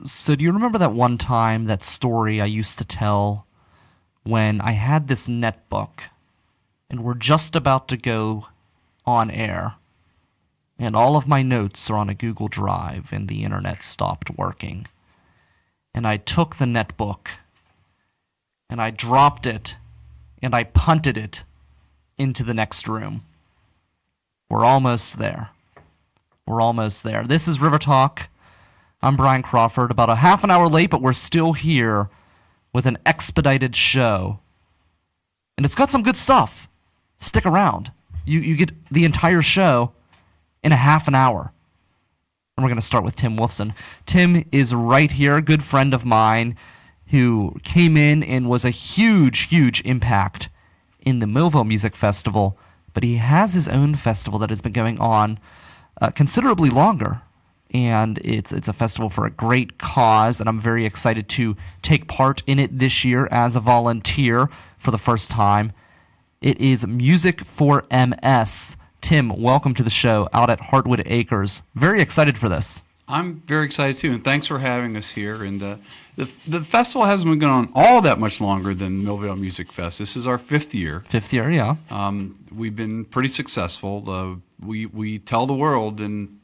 So do you remember that one time, that story I used to tell when I had this netbook and we're just about to go on air and all of my notes are on a Google Drive and the internet stopped working. And I took the netbook and I dropped it and I punted it into the next room. We're almost there. We're almost there. This is River Talk. I'm Brian Crawford, about a half an hour late, but we're still here with an expedited show. And it's got some good stuff. Stick around. You get the entire show in a half an hour. And we're going to start with Tim Wolfson. Tim is right here, a good friend of mine who came in and was a huge, huge impact in the Millville Music Festival, but he has his own festival that has been going on considerably longer. And it's a festival for a great cause, and I'm very excited to take part in it this year as a volunteer for the first time. It is Music for MS. Tim, welcome to the show out at Heartwood Acres. Very excited for this. I'm very excited too, and thanks for having us here. And the festival hasn't been going on all that much longer than Millville Music Fest. This is our fifth year. Fifth year, yeah. We've been pretty successful. We tell the world, and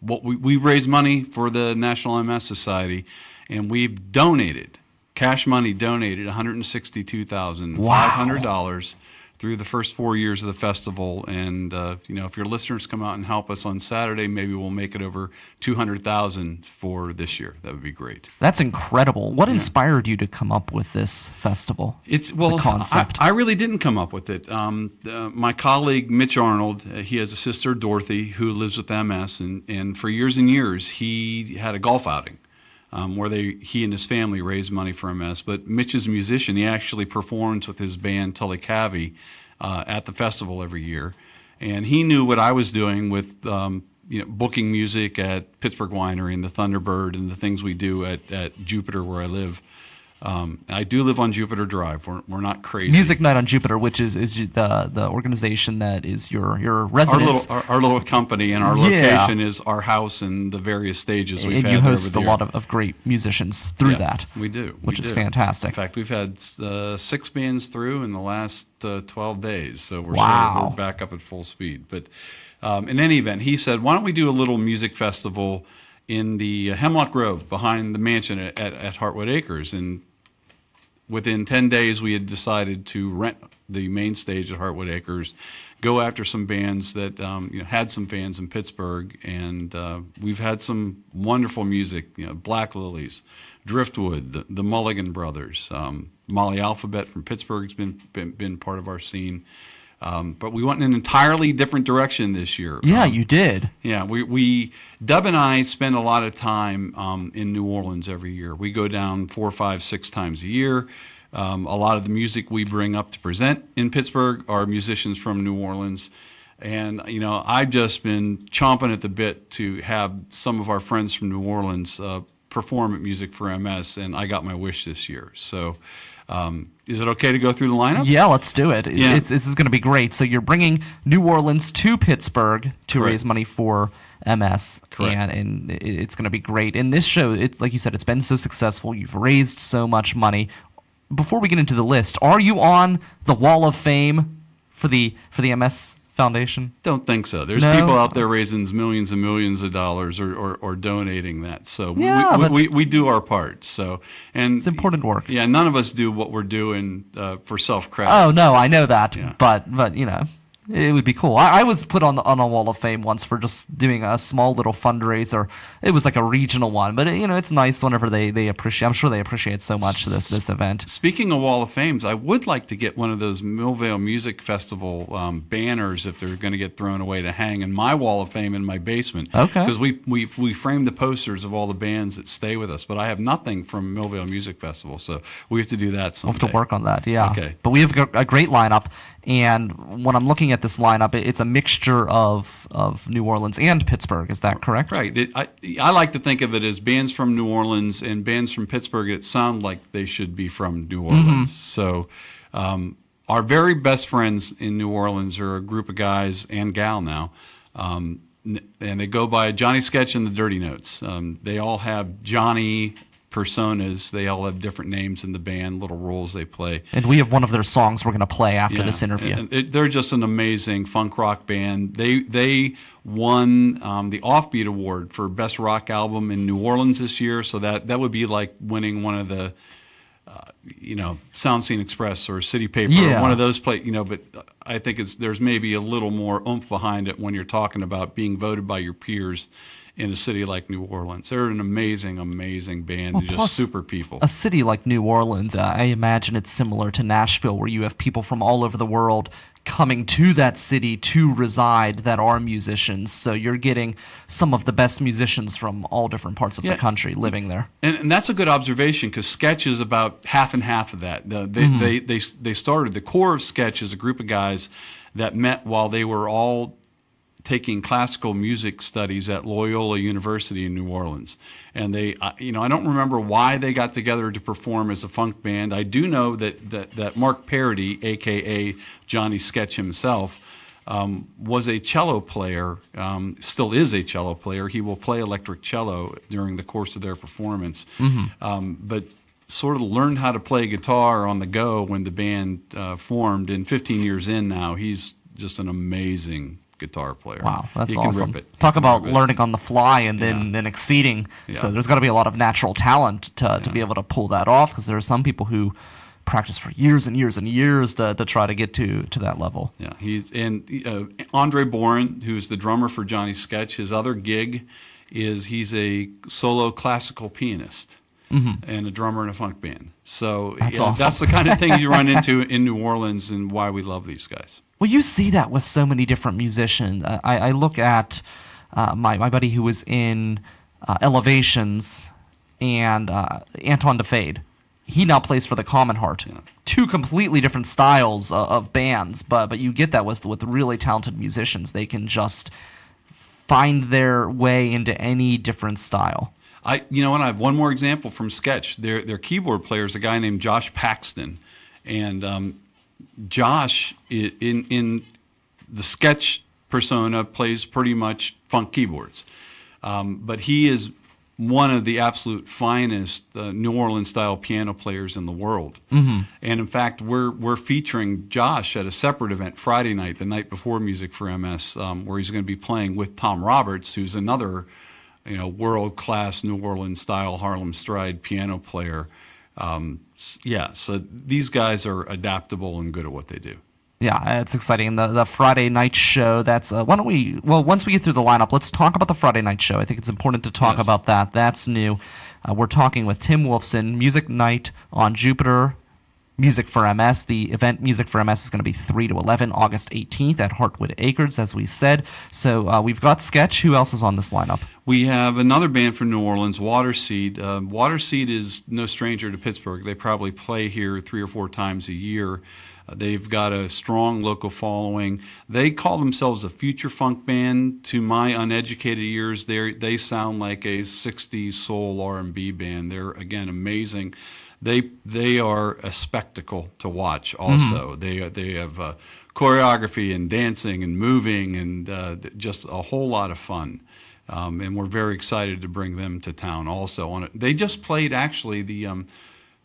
what we raise money for the National MS Society, and we've donated cash money donated $162,500 through the first 4 years of the festival. And if your listeners come out and help us on Saturday, maybe we'll make it over $200,000 for this year. That would be great. That's incredible. What inspired you to come up with this festival? The concept. I really didn't come up with it. My colleague Mitch Arnold, he has a sister Dorothy who lives with MS, and for years and years he had a golf outing. Where he and his family raised money for MS. But Mitch is a musician. He actually performs with his band Tully Cavey at the festival every year. And he knew what I was doing with booking music at Pittsburgh Winery and the Thunderbird and the things we do at Jupiter where I live. I do live on Jupiter Drive. We're not crazy. Music Night on Jupiter, which is the organization that is your residence. Our little company, and our location is our house and the various stages we've had. And you host a lot of great musicians through that. We do. Which is fantastic. In fact, we've had 6 bands through in the last 12 days, so we're back up at full speed. But in any event, he said, why don't we do a little music festival in the Hemlock Grove behind the mansion at Heartwood Acres? And within 10 days, we had decided to rent the main stage at Heartwood Acres, go after some bands that had some fans in Pittsburgh, and we've had some wonderful music. Black Lilies, Driftwood, the Mulligan Brothers, Molly Alphabet from Pittsburgh's been part of our scene. But we went in an entirely different direction this year. Yeah, you did. Yeah, Deb and I spend a lot of time in New Orleans every year. We go down 4, 5, 6 times a year. A lot of the music we bring up to present in Pittsburgh are musicians from New Orleans. And, I've just been chomping at the bit to have some of our friends from New Orleans perform at Music for MS, and I got my wish this year. So is it okay to go through the lineup? Yeah, let's do it. Yeah. This is going to be great. So you're bringing New Orleans to Pittsburgh to raise money for MS. Correct. And it's going to be great. And this show, it's like you said, it's been so successful. You've raised so much money. Before we get into the list, are you on the Wall of Fame for the MS Foundation? Don't think so. There's people out there raising millions and millions of dollars or donating that. So we do our part. So it's important work. Yeah, none of us do what we're doing for self-credit. Oh no, I know that. Yeah. But it would be cool. I was put on a Wall of Fame once for just doing a small little fundraiser. It was like a regional one, but it's nice whenever they appreciate. I'm sure they appreciate so much this event. Speaking of Wall of Fames, I would like to get one of those Millville Music Festival banners if they're going to get thrown away to hang in my Wall of Fame in my basement. Okay. Because we frame the posters of all the bands that stay with us, but I have nothing from Millville Music Festival, so we have to do that someday. We'll have to work on that. Yeah. Okay. But we have a great lineup. And when I'm looking at this lineup, it's a mixture of New Orleans and Pittsburgh. Is that correct? Right. I like to think of it as bands from New Orleans and bands from Pittsburgh that sound like they should be from New Orleans. So our very best friends in New Orleans are a group of guys and gal now and they go by Johnny Sketch and the Dirty Notes. They all have Johnny personas. They all have different names in the band, little roles they play. And we have one of their songs we're going to play after this interview. And they're just an amazing funk rock band. They won the Offbeat Award for Best Rock Album in New Orleans this year, so that would be like winning one of the Sound Scene Express or City Paper, one of those but I think there's maybe a little more oomph behind it when you're talking about being voted by your peers in a city like New Orleans. They're an amazing, amazing band. They're just super people. A city like New Orleans, I imagine it's similar to Nashville, where you have people from all over the world coming to that city to reside that are musicians. So you're getting some of the best musicians from all different parts of the country living there. And that's a good observation, because Sketch is about half and half of that. They started, the core of Sketch is a group of guys that met while they were all taking classical music studies at Loyola University in New Orleans. And they, I don't remember why they got together to perform as a funk band. I do know that Mark Parody, a.k.a. Johnny Sketch himself, was a cello player, still is a cello player. He will play electric cello during the course of their performance. But sort of learned how to play guitar on the go when the band formed. And 15 years in now, he's just an amazing guitar player. Wow, that's awesome. He can rip it. Talk about learning on the fly and then exceeding. Yeah. So there's got to be a lot of natural talent to be able to pull that off, because there are some people who practice for years and years and years to try to get to that level. Yeah, Andre Boren, who's the drummer for Johnny Sketch, his other gig is he's a solo classical pianist. And a drummer in a funk band. So awesome. That's the kind of thing you run into in New Orleans, and why we love these guys. Well, you see that with so many different musicians. I look at my buddy who was in Elevations and Anton DeFade. He now plays for the Common Heart. Yeah. Two completely different styles of bands, but you get that with really talented musicians. They can just find their way into any different style. I have one more example from Sketch. Their keyboard player is a guy named Josh Paxton, and Josh in the Sketch persona plays pretty much funk keyboards, but he is one of the absolute finest New Orleans style piano players in the world. And in fact, we're featuring Josh at a separate event Friday night, the night before Music for MS, where he's going to be playing with Tom Roberts, who's another world-class New Orleans-style Harlem Stride piano player. So these guys are adaptable and good at what they do. Yeah, it's exciting. The Friday night show, that's, once we get through the lineup, let's talk about the Friday night show. I think it's important to talk about that. That's new. We're talking with Tim Wolfson, Music Night on Jupiter, Music for MS. The event Music for MS is going to be 3 to 11, August 18th at Heartwood Acres, as we said. So we've got Sketch. Who else is on this lineup? We have another band from New Orleans, Waterseed. Waterseed is no stranger to Pittsburgh. They probably play here 3 or 4 times a year. They've got a strong local following. They call themselves a future funk band. To my uneducated ears, they sound like a 60s soul R&B band. They're, again, amazing. They are a spectacle to watch also. They have choreography and dancing and moving and just a whole lot of fun. And we're very excited to bring them to town also. They just played, actually, the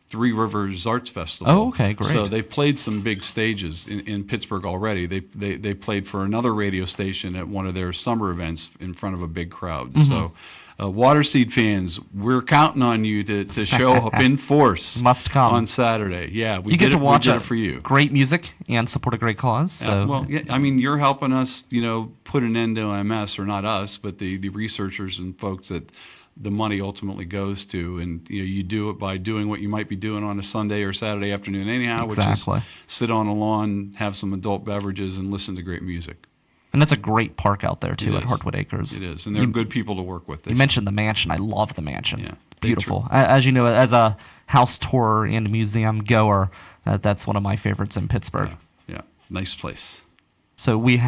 Three Rivers Arts Festival. Oh, okay, great. So they've played some big stages in Pittsburgh already. They played for another radio station at one of their summer events in front of a big crowd. So Waterseed fans, we're counting on you to show up in force. Must come on Saturday. Yeah, you get to watch it for you. Great music and support a great cause. So you're helping us, put an end to MS, or not us, but the researchers and folks that the money ultimately goes to, and you do it by doing what you might be doing on a Sunday or Saturday afternoon anyhow, which is sit on a lawn, have some adult beverages, and listen to great music. And that's a great park out there, too, at Heartwood Acres. It is, and they're good people to work with. You mentioned the mansion. I love the mansion. Yeah, beautiful. As you know, as a house tourer and museum goer, that's one of my favorites in Pittsburgh. Yeah, nice place. So we've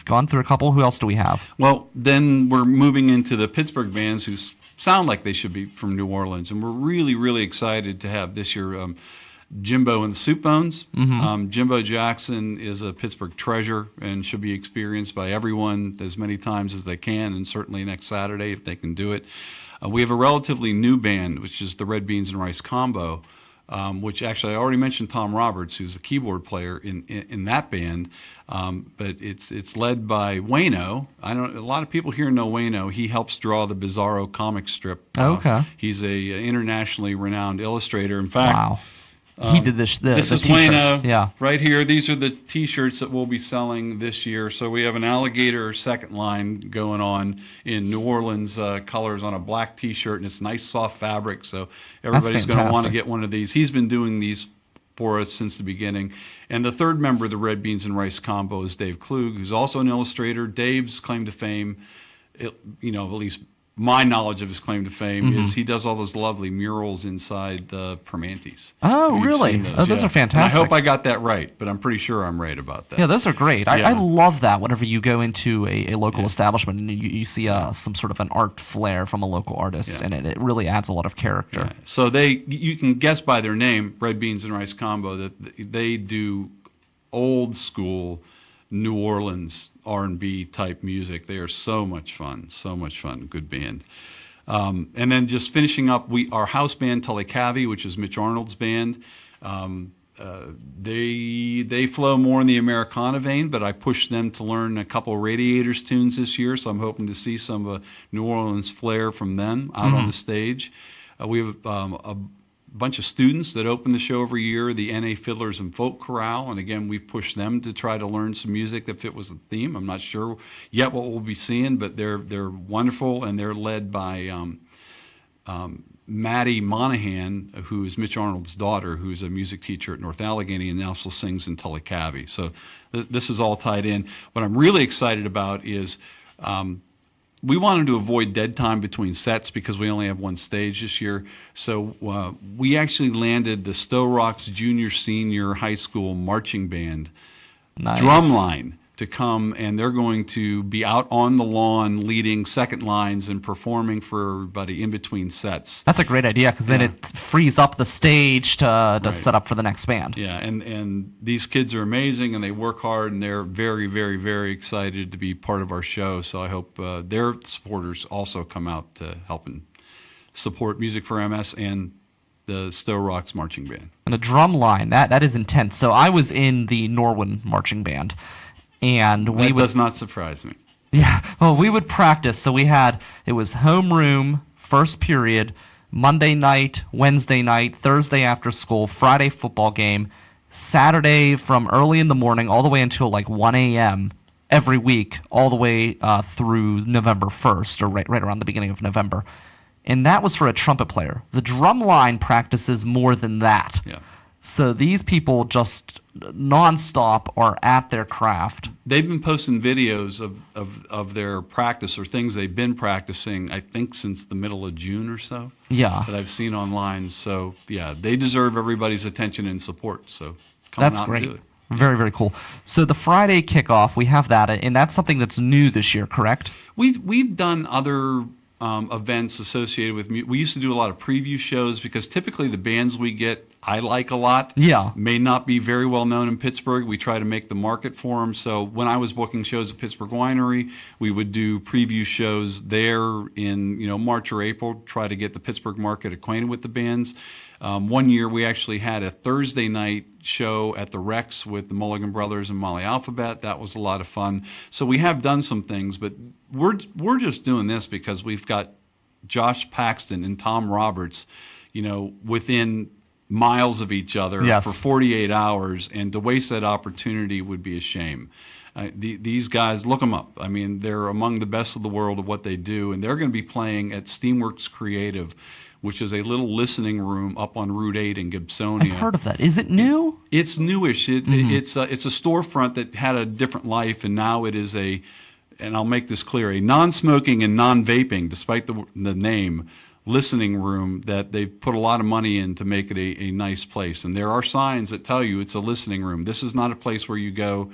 gone through a couple. Who else do we have? Well, then we're moving into the Pittsburgh bands who sound like they should be from New Orleans, and we're really, really excited to have this year Jimbo and the Soup Bones. Jimbo Jackson is a Pittsburgh treasure and should be experienced by everyone as many times as they can, and certainly next Saturday if they can do it. We have a relatively new band, which is the Red Beans and Rice Combo, which actually I already mentioned Tom Roberts, who's the keyboard player in that band, but it's led by Wayno. A lot of people here know Wayno. He helps draw the Bizarro comic strip. Okay. He's a internationally renowned illustrator. In fact, wow. He did this is t-shirt. Wayno right here. These are the T-shirts that we'll be selling this year. So we have an alligator second line going on in New Orleans colors on a black T-shirt, and it's nice soft fabric. So everybody's going to want to get one of these. He's been doing these for us since the beginning. And the third member of the Red Beans and Rice Combo is Dave Klug, who's also an illustrator. Dave's claim to fame, at least my knowledge of his claim to fame, is he does all those lovely murals inside the Permantes. Oh, really? Those are fantastic. And I hope I got that right, but I'm pretty sure I'm right about that. Yeah, those are great. I love that whenever you go into a local establishment and you see some sort of an art flair from a local artist, and it really adds a lot of character. Yeah. So you can guess by their name, Red Beans and Rice Combo, that they do old school New Orleans R&B type music. They are so much fun, good band. And then just finishing up, our house band Tully which is Mitch Arnold's band. They flow more in the Americana vein, but I pushed them to learn a couple of Radiators tunes this year, so I'm hoping to see some New Orleans flair from them out on the stage. We have a bunch of students that open the show every year, the NA Fiddlers and Folk Chorale, and again, we've pushed them to try to learn some music that fit with the theme. I'm not sure yet what we'll be seeing, but they're wonderful, and they're led by Maddie Monahan, who is Mitch Arnold's daughter, who's a music teacher at North Allegheny and also sings in Tully. So this is all tied in. What I'm really excited about is we wanted to avoid dead time between sets because we only have one stage this year. So we actually landed the Stowe Rocks Junior Senior High School Marching Band drumline to come, and they're going to be out on the lawn leading second lines and performing for everybody in between sets. That's a great idea because then it frees up the stage to set up for the next band. Yeah, and these kids are amazing, and they work hard, and they're very, very, very excited to be part of our show. So I hope their supporters also come out to help and support Music for MS and the Stowe Rocks Marching Band. And a drum line, that is intense. So I was in the Norwin Marching Band. And that does not surprise me. Yeah, well, we would practice. So it was homeroom, first period, Monday night, Wednesday night, Thursday after school, Friday football game, Saturday from early in the morning all the way until like 1 a.m. every week, all the way through November 1st, or right around the beginning of November. And that was for a trumpet player. The drum line practices more than that. Yeah. So these people just nonstop are at their craft. They've been posting videos of their practice or things they've been practicing, I think, since the middle of June or so. Yeah. That I've seen online. So, yeah, they deserve everybody's attention and support. So come out and do it. Very, very cool. So the Friday kickoff, we have that, and that's something that's new this year, correct? We've done other events associated with music. We used to do a lot of preview shows because typically the bands we get I like a lot may not be very well known in Pittsburgh. We try to make the market for them. So when I was booking shows at Pittsburgh Winery, we would do preview shows there in March or April, try to get the Pittsburgh market acquainted with the bands. One year we actually had a Thursday night show at the Rex with the Mulligan Brothers and Molly Alphabet. That was a lot of fun. So we have done some things, but we're just doing this because we've got Josh Paxton and Tom Roberts, within miles of each other for 48 hours, and to waste that opportunity would be a shame. These guys, look them up. I mean, they're among the best of the world at what they do, and they're going to be playing at Steamworks Creative, which is a little listening room up on Route 8 in Gibsonia. I've heard of that. Is it new? It's newish. It's a storefront that had a different life, and now it is and I'll make this clear, a non-smoking and non-vaping, despite the name, listening room that they've put a lot of money in to make it a nice place. And there are signs that tell you it's a listening room. This is not a place where you go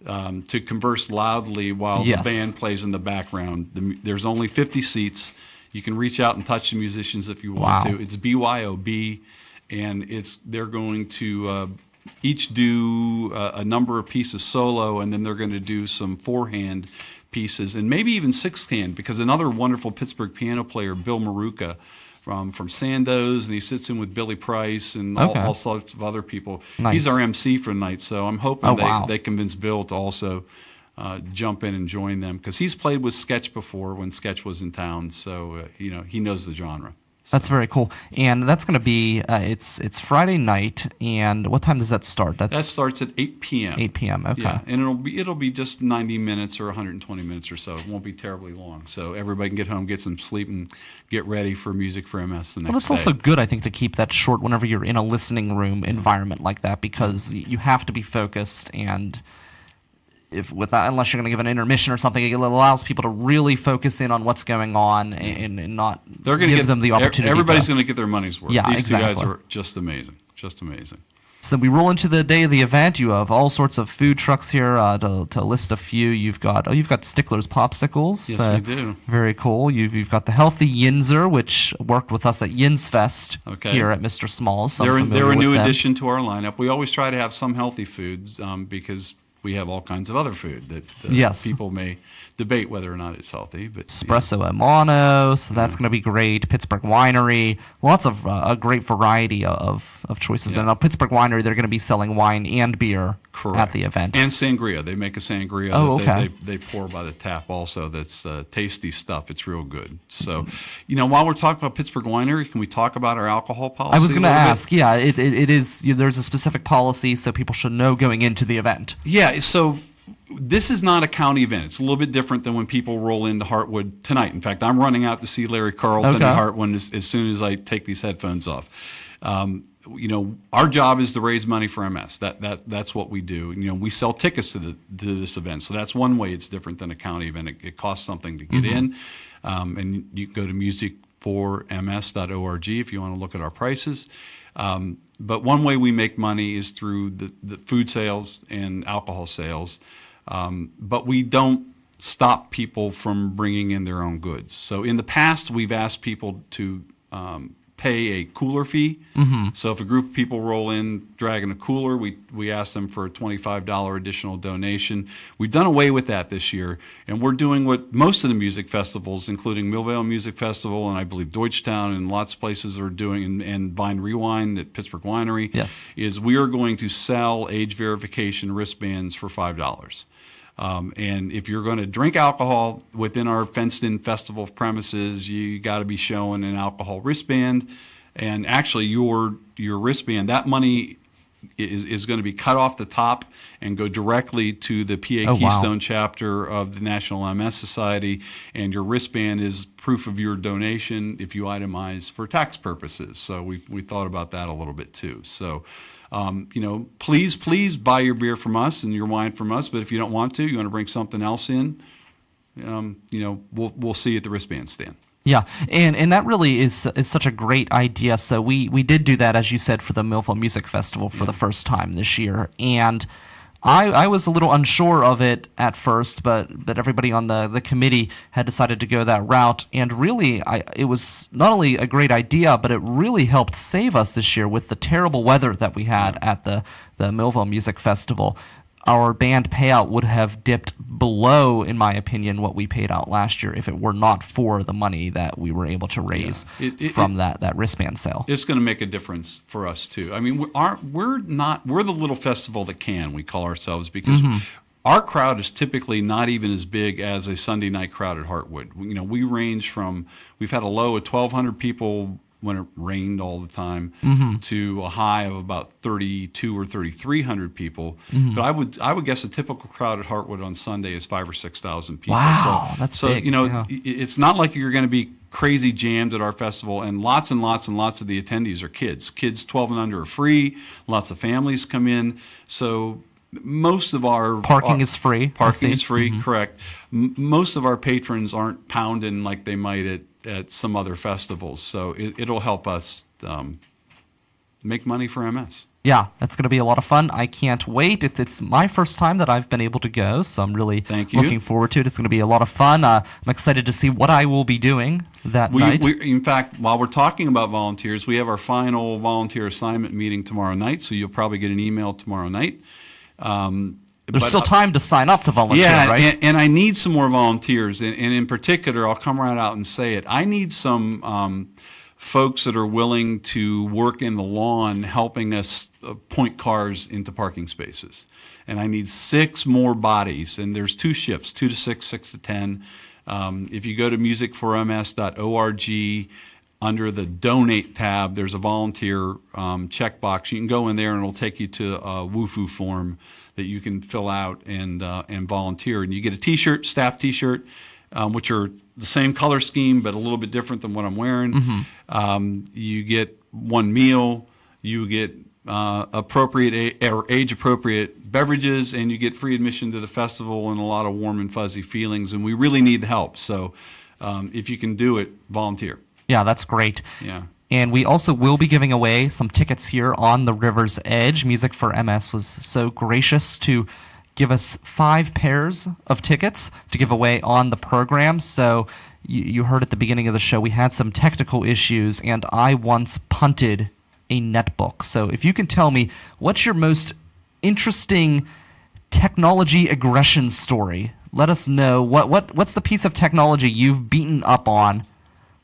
to converse loudly while the band plays in the background. There's only 50 seats. You can reach out and touch the musicians if you want to. It's BYOB, and they're going to each do a number of pieces solo, and then they're going to do some four-hand pieces, and maybe even six-hand, because another wonderful Pittsburgh piano player, Bill Maruca, from Sandoz, and he sits in with Billy Price and all sorts of other people. Nice. He's our MC for the night, so I'm hoping wow. they convince Bill to also jump in and join them, because he's played with Sketch before when Sketch was in town, so he knows the genre. So. That's very cool. And that's going to be, it's Friday night, and what time does that start? That starts at 8 p.m. 8 p.m., okay. Yeah, and it'll be just 90 minutes or 120 minutes or so. It won't be terribly long. So everybody can get home, get some sleep, and get ready for Music for MS the next day. Well, it's also good, I think, to keep that short whenever you're in a listening room environment like that, because you have to be focused, and unless you're going to give an intermission or something, it allows people to really focus in on what's going on and not give them the opportunity. Everybody's going to get their money's worth. Yeah, These exactly. two guys are just amazing. Just amazing. So we roll into the day of the event. You have all sorts of food trucks here. To list a few, you've got Stickler's Popsicles. Yes, we do. Very cool. You've got the Healthy Yinzer, which worked with us at Yins Fest here at Mr. Small's. They're a new addition to our lineup. We always try to have some healthy foods because we have all kinds of other food that people may debate whether or not it's healthy. But Espresso Amano, so that's going to be great. Pittsburgh Winery, lots of a great variety of choices. And at Pittsburgh Winery, they're going to be selling wine and beer at the event. And sangria. They make a sangria that they pour by the tap also. That's tasty stuff. It's real good. So, while we're talking about Pittsburgh Winery, can we talk about our alcohol policy? I was going to ask. Yeah, it is. There's a specific policy, so people should know going into the event. Yeah. So this is not a county event. It's a little bit different than when people roll into Hartwood tonight. In fact, I'm running out to see Larry Carlton at Hartwood as soon as I take these headphones off. Our job is to raise money for MS. That's what we do. We sell tickets to this event, so that's one way it's different than a county event. It costs something to get in, and you can go to musicforms.org if you want to look at our prices. But one way we make money is through the food sales and alcohol sales, but we don't stop people from bringing in their own goods. So in the past, we've asked people to pay a cooler fee. So if a group of people roll in dragging a cooler, we ask them for a $25 additional donation. We've done away with that this year, and we're doing what most of the music festivals, including Millvale Music Festival and I believe Deutschtown and lots of places are doing, and Vine Rewind at Pittsburgh Winery, is we are going to sell age verification wristbands for $5. And if you're going to drink alcohol within our fenced-in festival premises, you got to be showing an alcohol wristband. And actually, your wristband, that money is going to be cut off the top and go directly to the PA Keystone chapter of the National MS Society. And your wristband is proof of your donation if you itemize for tax purposes. So we thought about that a little bit too. So. Please buy your beer from us and your wine from us. But if you don't want to, you want to bring something else in, we'll see you at the wristband stand. Yeah, and that really is such a great idea. So we did do that, as you said, for the Millville Music Festival for the first time this year, and I was a little unsure of it at first, but everybody on the committee had decided to go that route. And really, it was not only a great idea, but it really helped save us this year with the terrible weather that we had at the Millville Music Festival. Our band payout would have dipped below, in my opinion, what we paid out last year if it were not for the money that we were able to raise from that wristband sale. It's going to make a difference for us too. I mean, we're the little festival that can, we call ourselves, because our crowd is typically not even as big as a Sunday night crowd at Hartwood. We range from, we've had a low of 1,200 people when it rained all the time, to a high of about 3,200 or 3,300 people. But I would guess a typical crowd at Hartwood on Sunday is 5,000 or 6,000 people. Wow, that's big. It's not like you're going to be crazy jammed at our festival, and lots and lots and lots of the attendees are kids. Kids 12 and under are free. Lots of families come in. So most of our parking is free. Parking is free, correct. Most of our patrons aren't pounding like they might at some other festivals, so it'll help us make money for MS. Yeah, that's going to be a lot of fun. I can't wait. It's my first time that I've been able to go, so I'm really looking forward to it. It's going to be a lot of fun. I'm excited to see what I will be doing that night. In fact, while we're talking about volunteers, we have our final volunteer assignment meeting tomorrow night, so you'll probably get an email tomorrow night. There's still time to sign up to volunteer, right? Yeah, and I need some more volunteers. And in particular, I'll come right out and say it. I need some folks that are willing to work in the lawn helping us point cars into parking spaces. And I need 6 more bodies. And there's 2 shifts, 2 to 6, 6 to 10. If you go to musicforms.org, under the Donate tab, there's a volunteer checkbox. You can go in there and it'll take you to a WUFU form that you can fill out and volunteer. And you get a T-shirt, staff T-shirt, which are the same color scheme but a little bit different than what I'm wearing. Mm-hmm. You get 1 meal. You get appropriate or age-appropriate beverages, and you get free admission to the festival and a lot of warm and fuzzy feelings. And we really need the help. So if you can do it, volunteer. Yeah, that's great. Yeah. And we also will be giving away some tickets here on the River's Edge. Music for MS was so gracious to give us 5 pairs of tickets to give away on the program. So you heard at the beginning of the show, we had some technical issues, and I once punted a netbook. So if you can tell me, what's your most interesting technology aggression story? Let us know. What's the piece of technology you've beaten up on?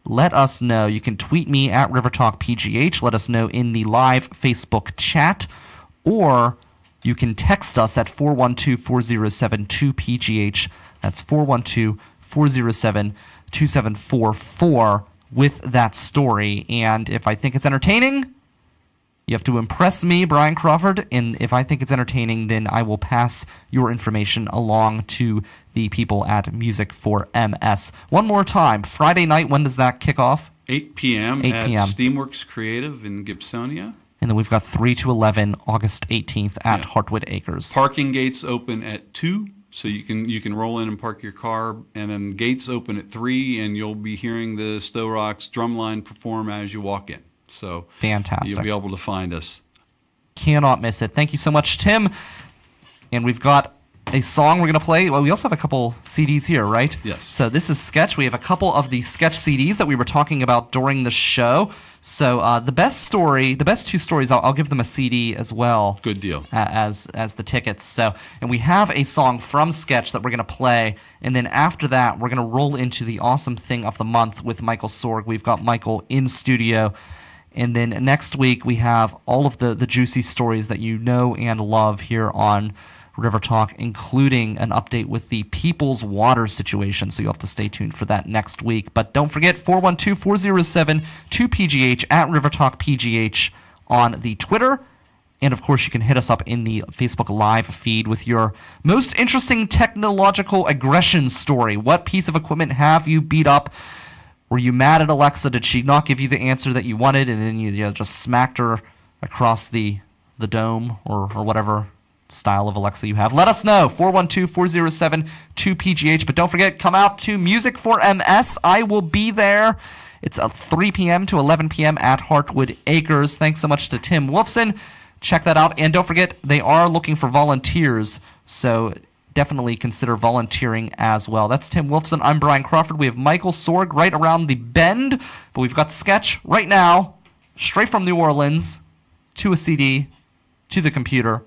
Let us know. You can tweet me at RiverTalkPGH. Let us know in the live Facebook chat. Or you can text us at 412-407-2PGH. That's 412-407-2744 with that story. And if I think it's entertaining, you have to impress me, Brian Crawford. And if I think it's entertaining, then I will pass your information along to the people at Music for MS. One more time, Friday night, when does that kick off? 8 p.m. at Steamworks Creative in Gibsonia. And then we've got 3 to 11, August 18th at Heartwood Acres. Parking gates open at 2, so you can roll in and park your car. And then gates open at 3, and you'll be hearing the Stowe Rocks drumline perform as you walk in. So fantastic. You'll be able to find us. Cannot miss it. Thank you so much, Tim. And we've got a song we're going to play. Well, we also have a couple CDs here, right? Yes. So this is Sketch. We have a couple of the Sketch CDs that we were talking about during the show. So the best 2 stories, I'll give them a CD as well. Good deal. As the tickets. So, and we have a song from Sketch that we're going to play, and then after that, we're going to roll into the awesome thing of the month with Michael Sorg. We've got Michael in studio. And then next week, we have all of the juicy stories that you know and love here on River Talk, including an update with the People's Water situation. So you'll have to stay tuned for that next week. But don't forget, 412-407-2PGH at River Talk PGH on the Twitter. And, of course, you can hit us up in the Facebook Live feed with your most interesting technological aggression story. What piece of equipment have you beat up? Were you mad at Alexa? Did she not give you the answer that you wanted, and then you just smacked her across the dome or whatever style of Alexa you have? Let us know. 412-407-2PGH. But don't forget, come out to Music for MS. I will be there. It's 3 p.m. to 11 p.m. at Heartwood Acres. Thanks so much to Tim Wolfson. Check that out. And don't forget, they are looking for volunteers, so definitely consider volunteering as well. That's Tim Wolfson. I'm Brian Crawford. We have Michael Sorg right around the bend, but we've got Sketch right now, straight from New Orleans, to a CD, to the computer,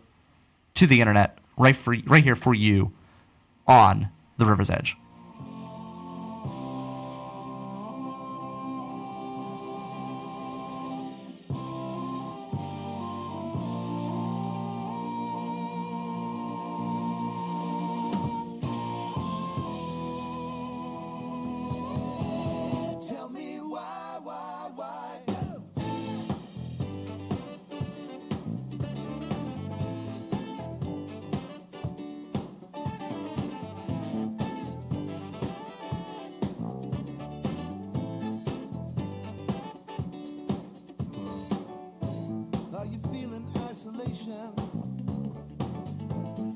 to the internet, right here for you on the River's Edge.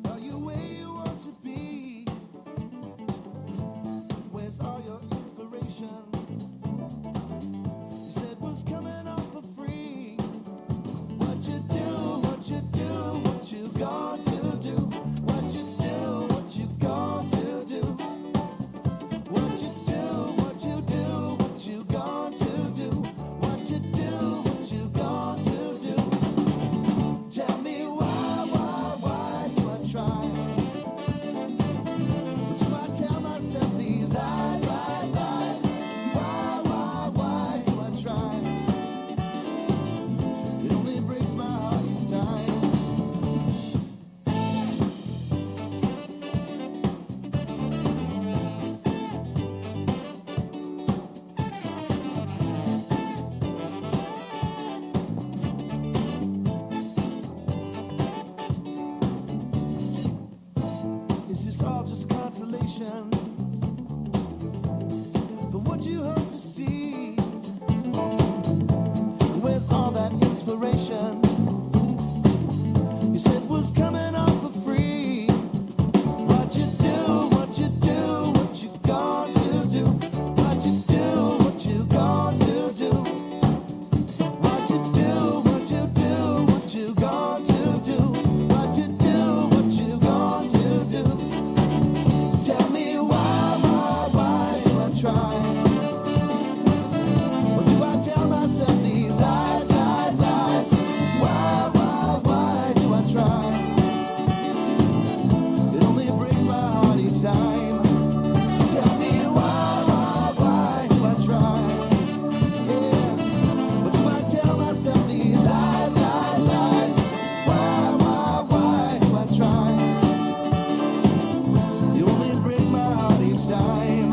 Are you where you want to be? Where's all your inspiration? You said was coming off for free. What you do? declaration. You said was coming off for free. What you do, what you do, what you going to do? What you do, what you going to do? What you do, what you do, what you going to do? What you do, what you going to do? Tell me why do I try? Or do I tell myself these eyes? Why do I try? It only breaks my heart each time. Tell me why do I try? Yeah. Or do I tell myself these eyes? Why do I try? You only break my heart each time.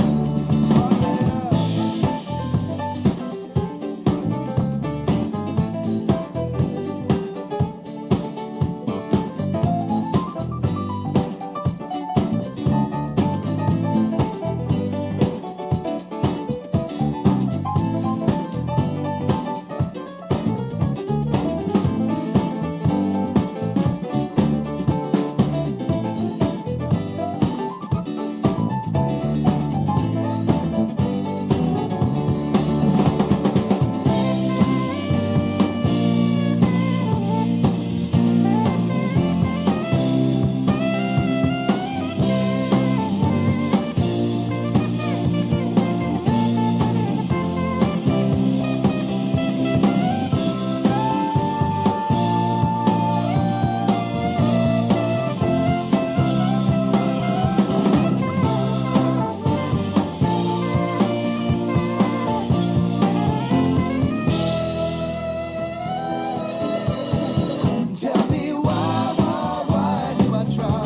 Tell me why do I try?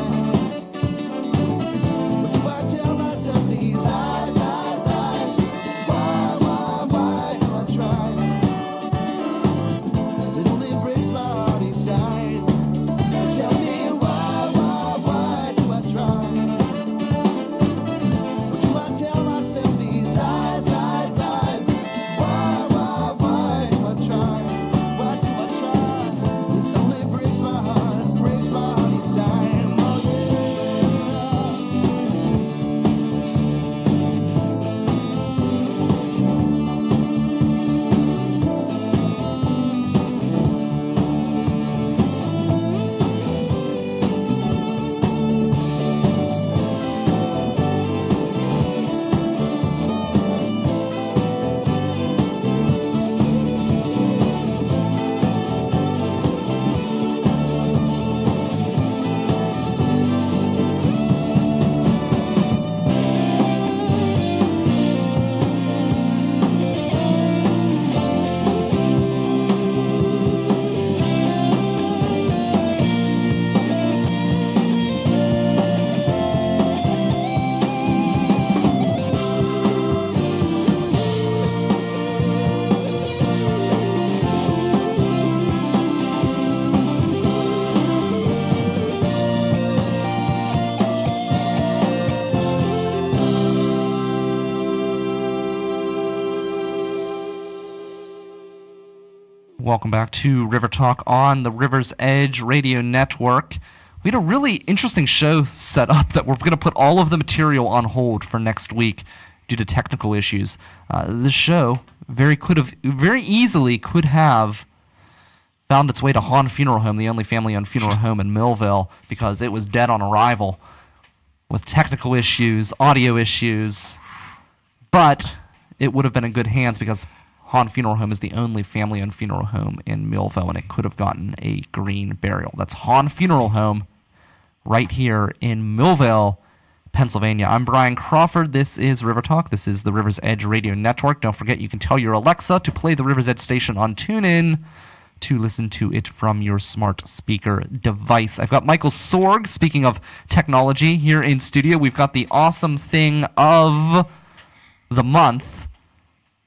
Or do I tell myself these eyes? Why do I try? It only breaks my heart each time. Tell me why do I try? Or do I tell myself these eyes? Why do I try? Why do I try? It only breaks my heart each time. Welcome back to River Talk on the River's Edge Radio Network. We had a really interesting show set up that we're going to put all of the material on hold for next week due to technical issues. This show very easily could have found its way to Hahn Funeral Home, the only family-owned funeral home in Millville, because it was dead on arrival with technical issues, audio issues. But it would have been in good hands because Hahn Funeral Home is the only family-owned funeral home in Millville, and it could have gotten a green burial. That's Hahn Funeral Home right here in Millville, Pennsylvania. I'm Brian Crawford. This is River Talk. This is the River's Edge Radio Network. Don't forget you can tell your Alexa to play the River's Edge station on TuneIn to listen to it from your smart speaker device. I've got Michael Sorg, speaking of technology, here in studio. We've got the awesome thing of the month.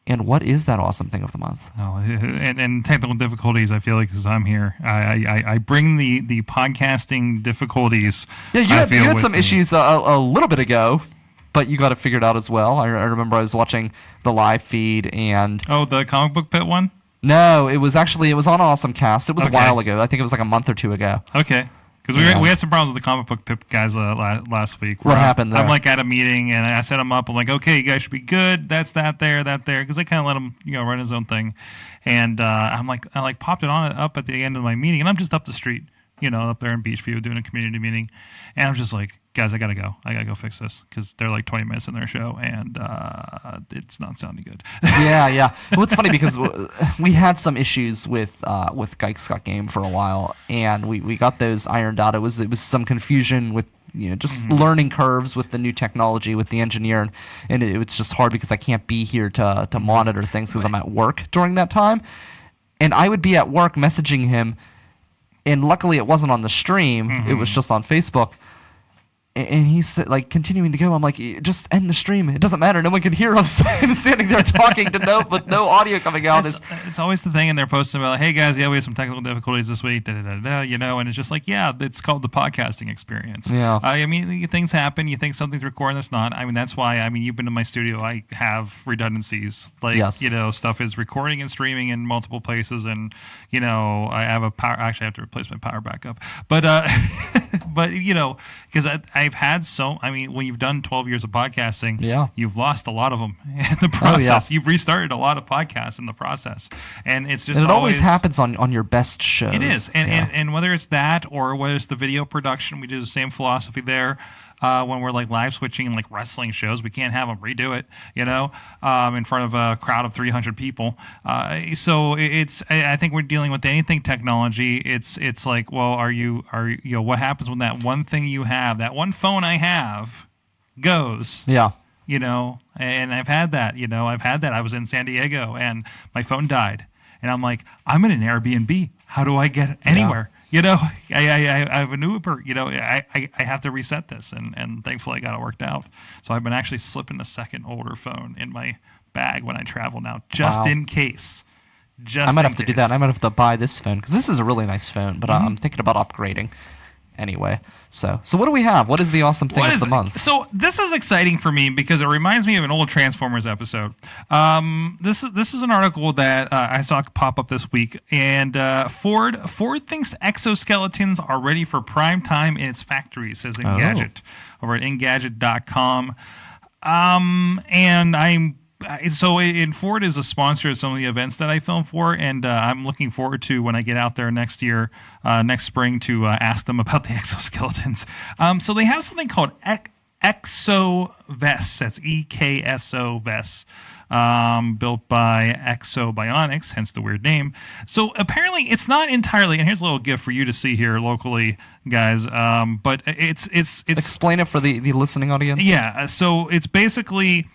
And what is that awesome thing of the month? Oh, and technical difficulties, I feel like, because I'm here. I bring the podcasting difficulties. Yeah, you had some issues a little bit ago, but you got it figured out as well. I remember I was watching the live feed and... Oh, the comic book pit one? No, it was on AwesomeCast. It was a Okay. while ago. I think it was like a month or two ago. Okay. Because we had some problems with the comic book pip guys last week. What happened there? I'm like at a meeting and I set him up. I'm like, okay, you guys should be good. That's that there. Because I kind of let him, run his own thing. And I popped it up at the end of my meeting, and I'm just up the street, up there in Beachview doing a community meeting, and I'm just like, guys, I gotta go fix this because they're like 20 minutes in their show and it's not sounding good. Yeah. Well, it's funny because we had some issues with Geiks Got Game for a while, and we got those ironed out. It was some confusion with just learning curves with the new technology with the engineer, and it was just hard because I can't be here to monitor things because I'm at work during that time, and I would be at work messaging him, and luckily it wasn't on the stream. It was just on Facebook. And he's like continuing to go. I'm like, just end the stream. It doesn't matter. No one can hear him standing there talking with no audio coming out. It's always the thing, and they're posting about, hey guys, we had some technical difficulties this week, and it's just like, it's called the podcasting experience. Yeah. Things happen. You think something's recording, that's not. That's why. You've been to my studio. I have redundancies. Yes. Stuff is recording and streaming in multiple places, and I have a power. Actually, I have to replace my power backup, but because I've had when you've done 12 years of podcasting, you've lost a lot of them in the process. You've restarted a lot of podcasts in the process, and it's just it always happens on your best shows. It is, and whether it's that or whether it's the video production, we do the same philosophy there. When we're like live switching like wrestling shows, we can't have them redo it, in front of a crowd of 300 people. So I think we're dealing with anything technology. It's like, well, what happens when that one thing you have, that one phone I have, goes? Yeah. And I've had that. I was in San Diego and my phone died, and I'm like, I'm in an Airbnb. How do I get anywhere? I have an Uber. I have to reset this, and thankfully I got it worked out. So I've been actually slipping a second older phone in my bag when I travel now, just in case. I might have to do that. I might have to buy this phone because this is a really nice phone, but I'm thinking about upgrading. Anyway, so what do we have? What is the awesome thing of the month? So this is exciting for me because it reminds me of an old Transformers episode. This is an article that I saw pop up this week, and Ford thinks exoskeletons are ready for prime time in its factory, says Engadget over at Engadget.com. And Ford is a sponsor of some of the events that I film for, and I'm looking forward to when I get out there next spring to ask them about the exoskeletons. So they have something called Exo Vests. That's EKSO Vests. Built by Exo Bionics, hence the weird name. So apparently it's not entirely, and here's a little gift for you to see here locally, guys. But it's explain it for the listening audience. Yeah. So it's basically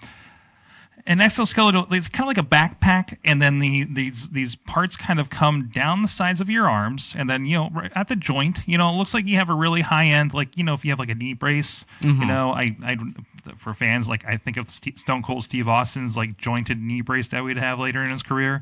an exoskeleton. It's kind of like a backpack, and then these parts kind of come down the sides of your arms, and then right at the joint, it looks like you have a really high end, like if you have like a knee brace. I for fans, like I think of Stone Cold Steve Austin's like jointed knee brace that we'd have later in his career.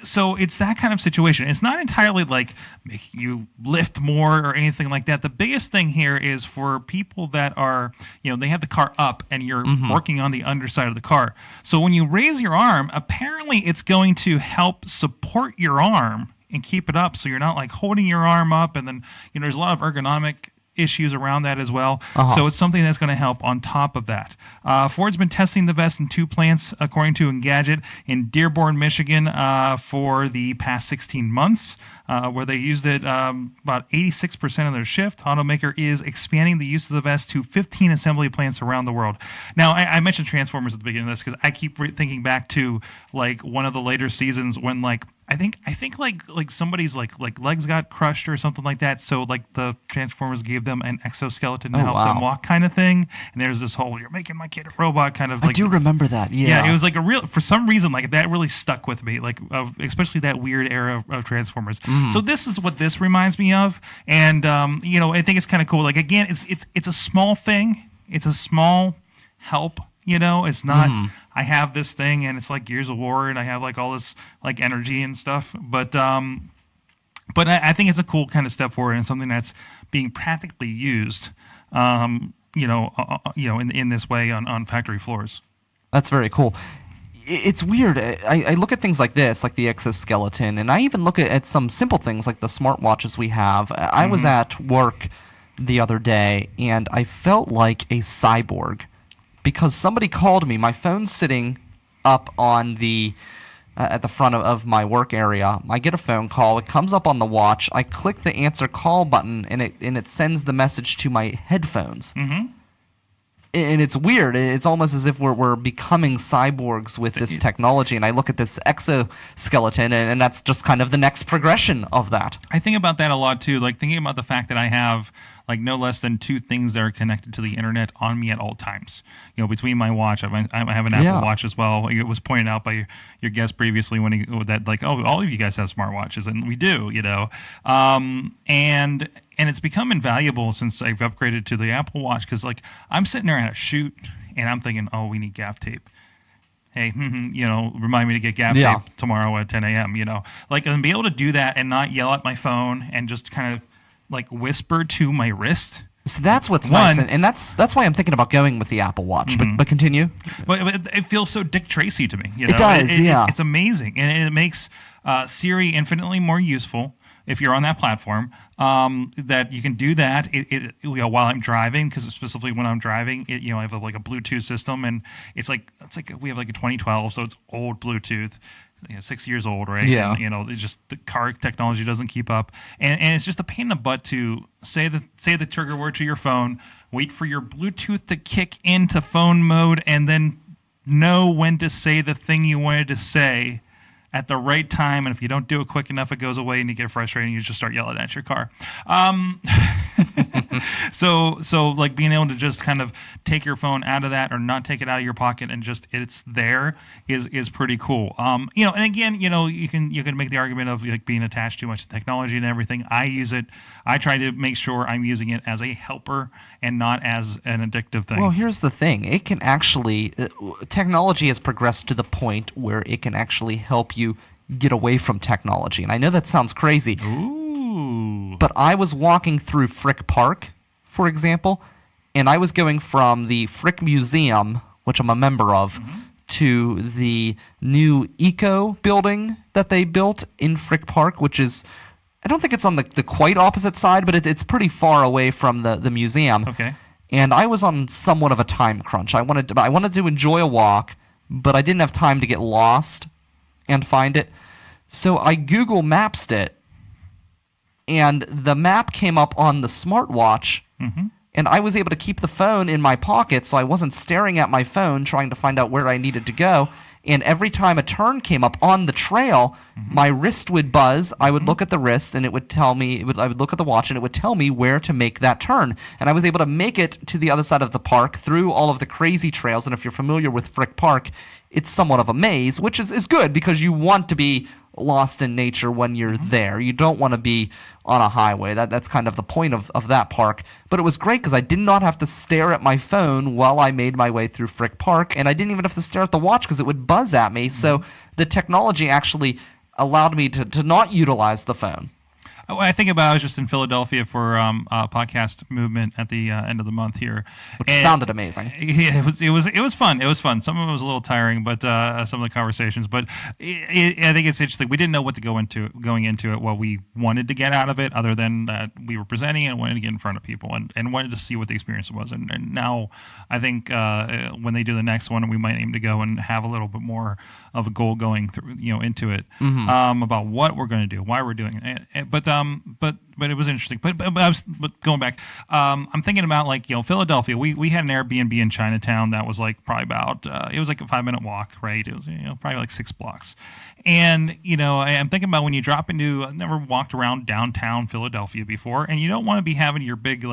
So it's that kind of situation. It's not entirely like making you lift more or anything like that. The biggest thing here is for people that are, they have the car up and you're working on the underside of the car. So when you raise your arm, apparently it's going to help support your arm and keep it up so you're not like holding your arm up, and then there's a lot of ergonomic issues around that as well. So it's something that's going to help on top of that. Ford's been testing the vest in 2 plants, according to Engadget, in Dearborn, Michigan, for the past 16 months, where they used it about 86% of their shift. Automaker is expanding the use of the vest to 15 assembly plants around the world. Now, I mentioned Transformers at the beginning of this because I keep thinking back to like one of the later seasons when I think like somebody's like legs got crushed or something like that. So like the Transformers gave them an exoskeleton to help them walk kind of thing. And there's this whole "you're making my kid a robot" kind of. I do remember that. Yeah, it was like for some reason like that really stuck with me. Like especially that weird era of Transformers. So this is what this reminds me of, and I think it's kind of cool. Like again, it's a small thing. It's a small help. It's not, I have this thing and it's like Gears of War and I have like all this like energy and stuff. But I think it's a cool kind of step forward and something that's being practically used, in this way on factory floors. That's very cool. it's weird. I look at things like this, like the exoskeleton, and I even look at some simple things like the smartwatches we have. I was at work the other day, and I felt like a cyborg because somebody called me. My phone's sitting up on the at the front of my work area. I get a phone call. It comes up on the watch. I click the answer call button, and it sends the message to my headphones. Mm-hmm. And it's weird. It's almost as if we're becoming cyborgs with this technology. And I look at this exoskeleton, and that's just kind of the next progression of that. I think about that a lot too. Like thinking about the fact that I have like no less than 2 things that are connected to the internet on me at all times. You know, between my watch, I have an Apple Watch as well. It was pointed out by your guest previously that like, oh, all of you guys have smartwatches, and we do. You know, and it's become invaluable since I've upgraded to the Apple Watch because like I'm sitting there at a shoot and I'm thinking, oh, we need gaff tape. Hey, you know, remind me to get gaff tape tomorrow at 10 a.m. You know, like and be able to do that and not yell at my phone and just kind of like whisper to my wrist. So that's what's nice, and that's why I'm thinking about going with the Apple Watch. Mm-hmm. But continue. But it feels so Dick Tracy to me. You know? It does, It's amazing, and it makes Siri infinitely more useful if you're on that platform. That you can do that while I'm driving, because specifically when I'm driving, I have like a Bluetooth system, and it's like we have like a 2012, so it's old Bluetooth. 6 years old, right? Yeah. And, it's just the car technology doesn't keep up, and it's just a pain in the butt to say the trigger word to your phone, wait for your Bluetooth to kick into phone mode, and then know when to say the thing you wanted to say at the right time. And if you don't do it quick enough, it goes away, and you get frustrated, and you just start yelling at your car. So like being able to just kind of take your phone out of that or not take it out of your pocket and just it's there is pretty cool. And again, you can make the argument of like being attached too much to technology and everything. I use it. I try to make sure I'm using it as a helper and not as an addictive thing. Well, here's the thing. It can actually technology has progressed to the point where it can actually help you get away from technology. And I know that sounds crazy. Ooh. But I was walking through Frick Park, for example, and I was going from the Frick Museum, which I'm a member of, to the new Eco building that they built in Frick Park, which is, I don't think it's on the quite opposite side, but it's pretty far away from the museum. Okay. And I was on somewhat of a time crunch. I wanted to enjoy a walk, but I didn't have time to get lost and find it. So I Google Maps'd it, and the map came up on the smartwatch, and I was able to keep the phone in my pocket, so I wasn't staring at my phone trying to find out where I needed to go. And every time a turn came up on the trail, my wrist would buzz. I would look at the wrist, and it would tell me. I would look at the watch, and it would tell me where to make that turn. And I was able to make it to the other side of the park through all of the crazy trails. And if you're familiar with Frick Park, it's somewhat of a maze, which is good because you want to be lost in nature when you're there. You don't want to be on a highway. That's kind of the point of that park. But it was great because I did not have to stare at my phone while I made my way through Frick Park, and I didn't even have to stare at the watch because it would buzz at me. So the technology actually allowed me to not utilize the phone. I think about I was just in Philadelphia for a podcast movement at the end of the month here, which sounded amazing. Yeah, it was fun. It was fun. Some of it was a little tiring, but some of the conversations. But I think it's interesting. We didn't know what to going into it. What we wanted to get out of it, other than that we were presenting and wanted to get in front of people and wanted to see what the experience was. And now I think when they do the next one, we might aim to go and have a little bit more of a goal going through, into it about what we're going to do, why we're doing it. But it was interesting. But going back, I'm thinking about like Philadelphia. We had an Airbnb in Chinatown that was like probably about it was like a 5-minute walk, right? It was probably like 6 blocks. And I'm thinking about when you drop into. I've never walked around downtown Philadelphia before, and you don't want to be having your big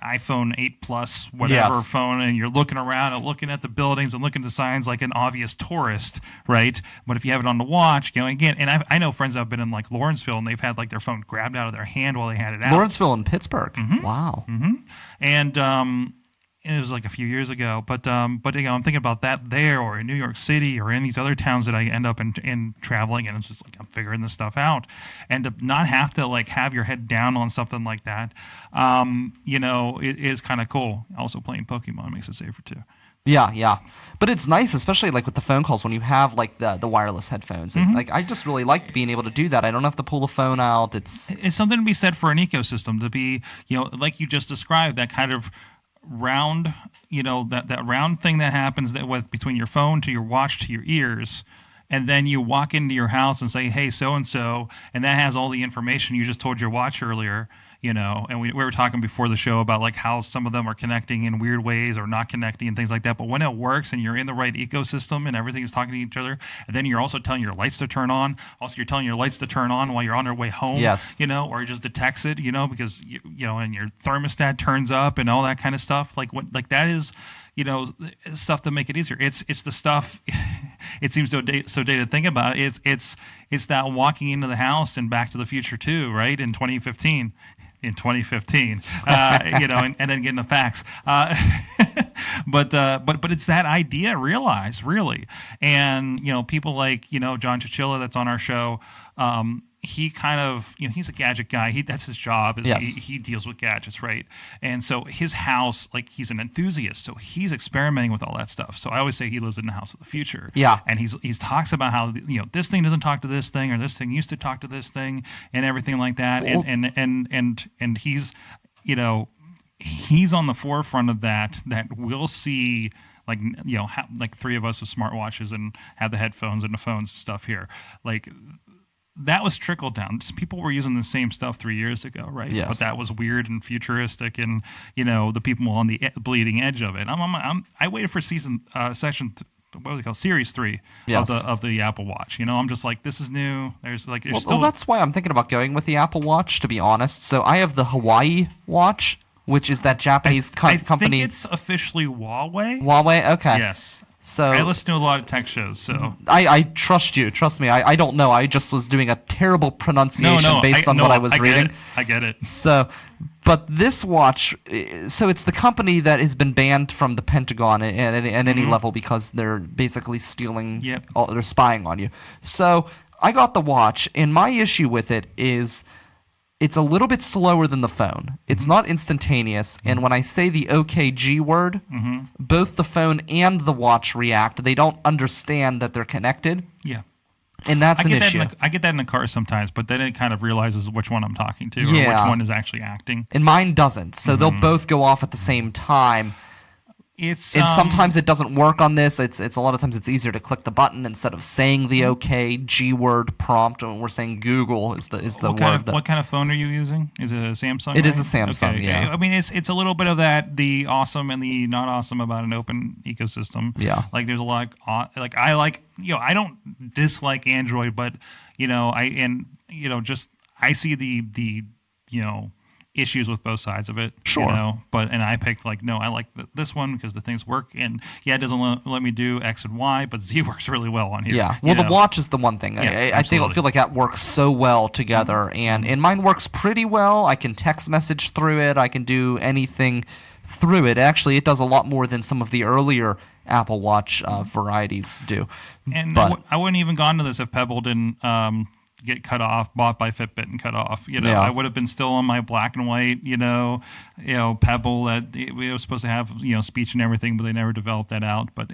iPhone 8 Plus whatever phone, and you're looking around and looking at the buildings and looking at the signs like an obvious tourist, right? But if you have it on the watch, again, and I know friends that have been in like Lawrenceville and they've had like their phone grabbed out of their hand while they had it out. Lawrenceville and Pittsburgh. Wow. And it was like a few years ago, but I'm thinking about that there, or in New York City, or in these other towns that I end up in traveling, and it's just like I'm figuring this stuff out, and to not have to like have your head down on something like that, it is kind of cool. Also, playing Pokemon makes it safer too. Yeah. But it's nice, especially like with the phone calls when you have like the wireless headphones. And, like I just really like being able to do that. I don't have to pull the phone out. It's something to be said for an ecosystem to be, like you just described, that kind of round, that round thing that happens between your phone to your watch to your ears. And then you walk into your house and say, hey, so-and-so, and that has all the information you just told your watch earlier, and we were talking before the show about like how some of them are connecting in weird ways or not connecting and things like that. But when it works and you're in the right ecosystem and everything is talking to each other, and then you're also telling your lights to turn on. Also, you're telling your lights to turn on while you're on your way home, yes. Or it just detects it, because, and your thermostat turns up and all that kind of stuff. Like that is... stuff to make it easier. It's the stuff. It seems so dated to think about. It's that walking into the house in Back to the Future 2, right? In 2015, and then getting the fax. But it's that idea realized really, and people like John Chichilla that's on our show. He kind of, he's a gadget guy. That's his job. Yes. He deals with gadgets, right? And so his house, like he's an enthusiast, so he's experimenting with all that stuff. So I always say he lives in the house of the future. Yeah. And he's talks about how this thing doesn't talk to this thing, or this thing used to talk to this thing, and everything like that. Well, and he's he's on the forefront of that we'll see. Like like three of us with smartwatches and have the headphones and the phones and stuff here, like. That was trickled down. Just people were using the same stuff 3 years ago, right? Yes. But that was weird and futuristic, and the people on the bleeding edge of it. I waited for Series 3 yes. of the Apple Watch. I'm just like, this is new. There's well, that's why I'm thinking about going with the Apple Watch, to be honest. So I have the Hawaii watch, which is that Japanese company. I think it's officially Huawei. Huawei, okay. Yes. So I listen to a lot of tech shows, so I trust you. Trust me. I don't know. I just was doing a terrible pronunciation based on what I was reading. I get it. So, but this watch, so it's the company that has been banned from the Pentagon at any level because they're basically stealing, they're spying on you. So I got the watch, and my issue with it is it's a little bit slower than the phone. It's not instantaneous, and when I say the OKG word, both the phone and the watch react. They don't understand that they're connected. Yeah. And that's an issue. I get that in the car sometimes, but then it kind of realizes which one I'm talking to or which one is actually acting. And mine doesn't, so they'll both go off at the same time. And sometimes it doesn't work on this. It's a lot of times it's easier to click the button instead of saying the G word prompt. When we're saying Google is the word. What kind of phone are you using? Is it a Samsung? It is a Samsung. Okay. Yeah. I mean, it's a little bit of that, the awesome and the not awesome about an open ecosystem. Yeah. Like there's a lot. I don't dislike Android, but I see the issues with both sides of it. Sure. And I picked I like this one because the things work, and it doesn't let me do X and Y, but Z works really well on here. Yeah. Well, the watch is the one thing. Yeah, I feel like that works so well together, and mine works pretty well. I can text message through it. I can do anything through it. Actually, it does a lot more than some of the earlier Apple Watch varieties do. And I wouldn't even gone to this if Pebble didn't get cut off, bought by Fitbit and cut off. I would have been still on my black and white, Pebble that we were supposed to have, speech and everything, but they never developed that out. But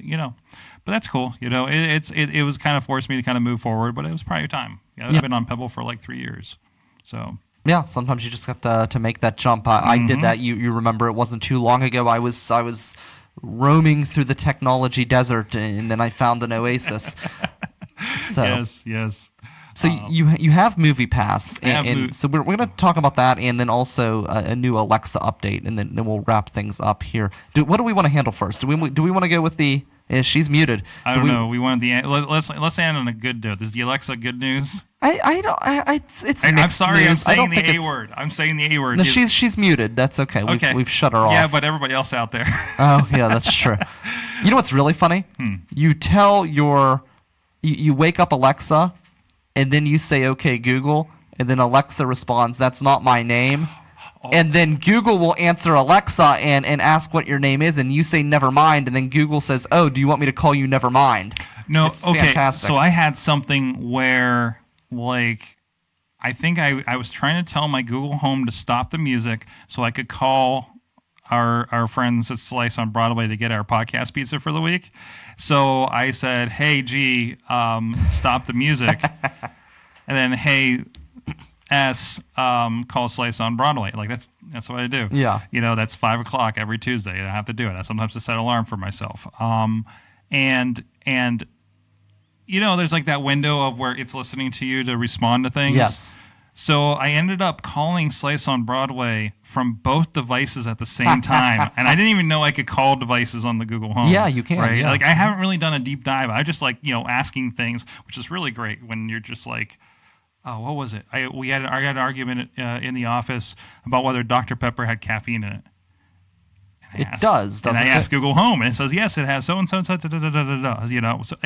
that's cool. It was kind of forced me to kind of move forward, but it was probably time. I've been on Pebble for like 3 years, so. Yeah, sometimes you just have to make that jump. I did that. You remember it wasn't too long ago. I was roaming through the technology desert, and then I found an oasis. So. Yes. So you have Movie Pass, so we're going to talk about that, and then also a new Alexa update, and then we'll wrap things up here. What do we want to handle first? Do we want to go with the? She's muted. I don't know. We wanted the let's end on a good note. Is the Alexa good news? It's I'm sorry. News. I'm saying the A word. I'm saying the A word. No, she's muted. That's okay. We've shut her off. Yeah, but everybody else out there. Oh yeah, that's true. You know what's really funny? You tell you wake up Alexa. And then you say, okay, Google, and then Alexa responds, that's not my name. Oh. And then Google will answer Alexa and ask what your name is, and you say never mind, and then Google says, oh, do you want me to call you never mind? No, it's okay, fantastic. So I had something where, I think I was trying to tell my Google Home to stop the music so I could call our friends at Slice on Broadway to get our podcast pizza for the week. So I said, "Hey, G, stop the music," and then, "Hey, S, call Slice on Broadway." Like that's what I do. Yeah. That's 5:00 every Tuesday. I have to do it. I sometimes set an alarm for myself. And there's like that window of where it's listening to you to respond to things. Yes. So I ended up calling Slice on Broadway from both devices at the same time. And I didn't even know I could call devices on the Google Home. Yeah, you can. Right? Yeah. Like I haven't really done a deep dive. I just asking things, which is really great when you're just like, oh, what was it? I had an argument in the office about whether Dr. Pepper had caffeine in it. It does, doesn't it? And I asked Google Home, and it says, yes, it has so-and-so, so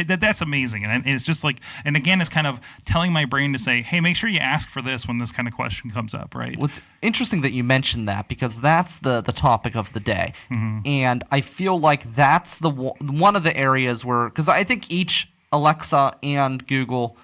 that's amazing. And it's just like, and again, it's kind of telling my brain to say, hey, make sure you ask for this when this kind of question comes up, right? Well, it's interesting that you mentioned that because that's the topic of the day. Mm-hmm. And I feel like that's one of the areas where, because I think each Alexa and Google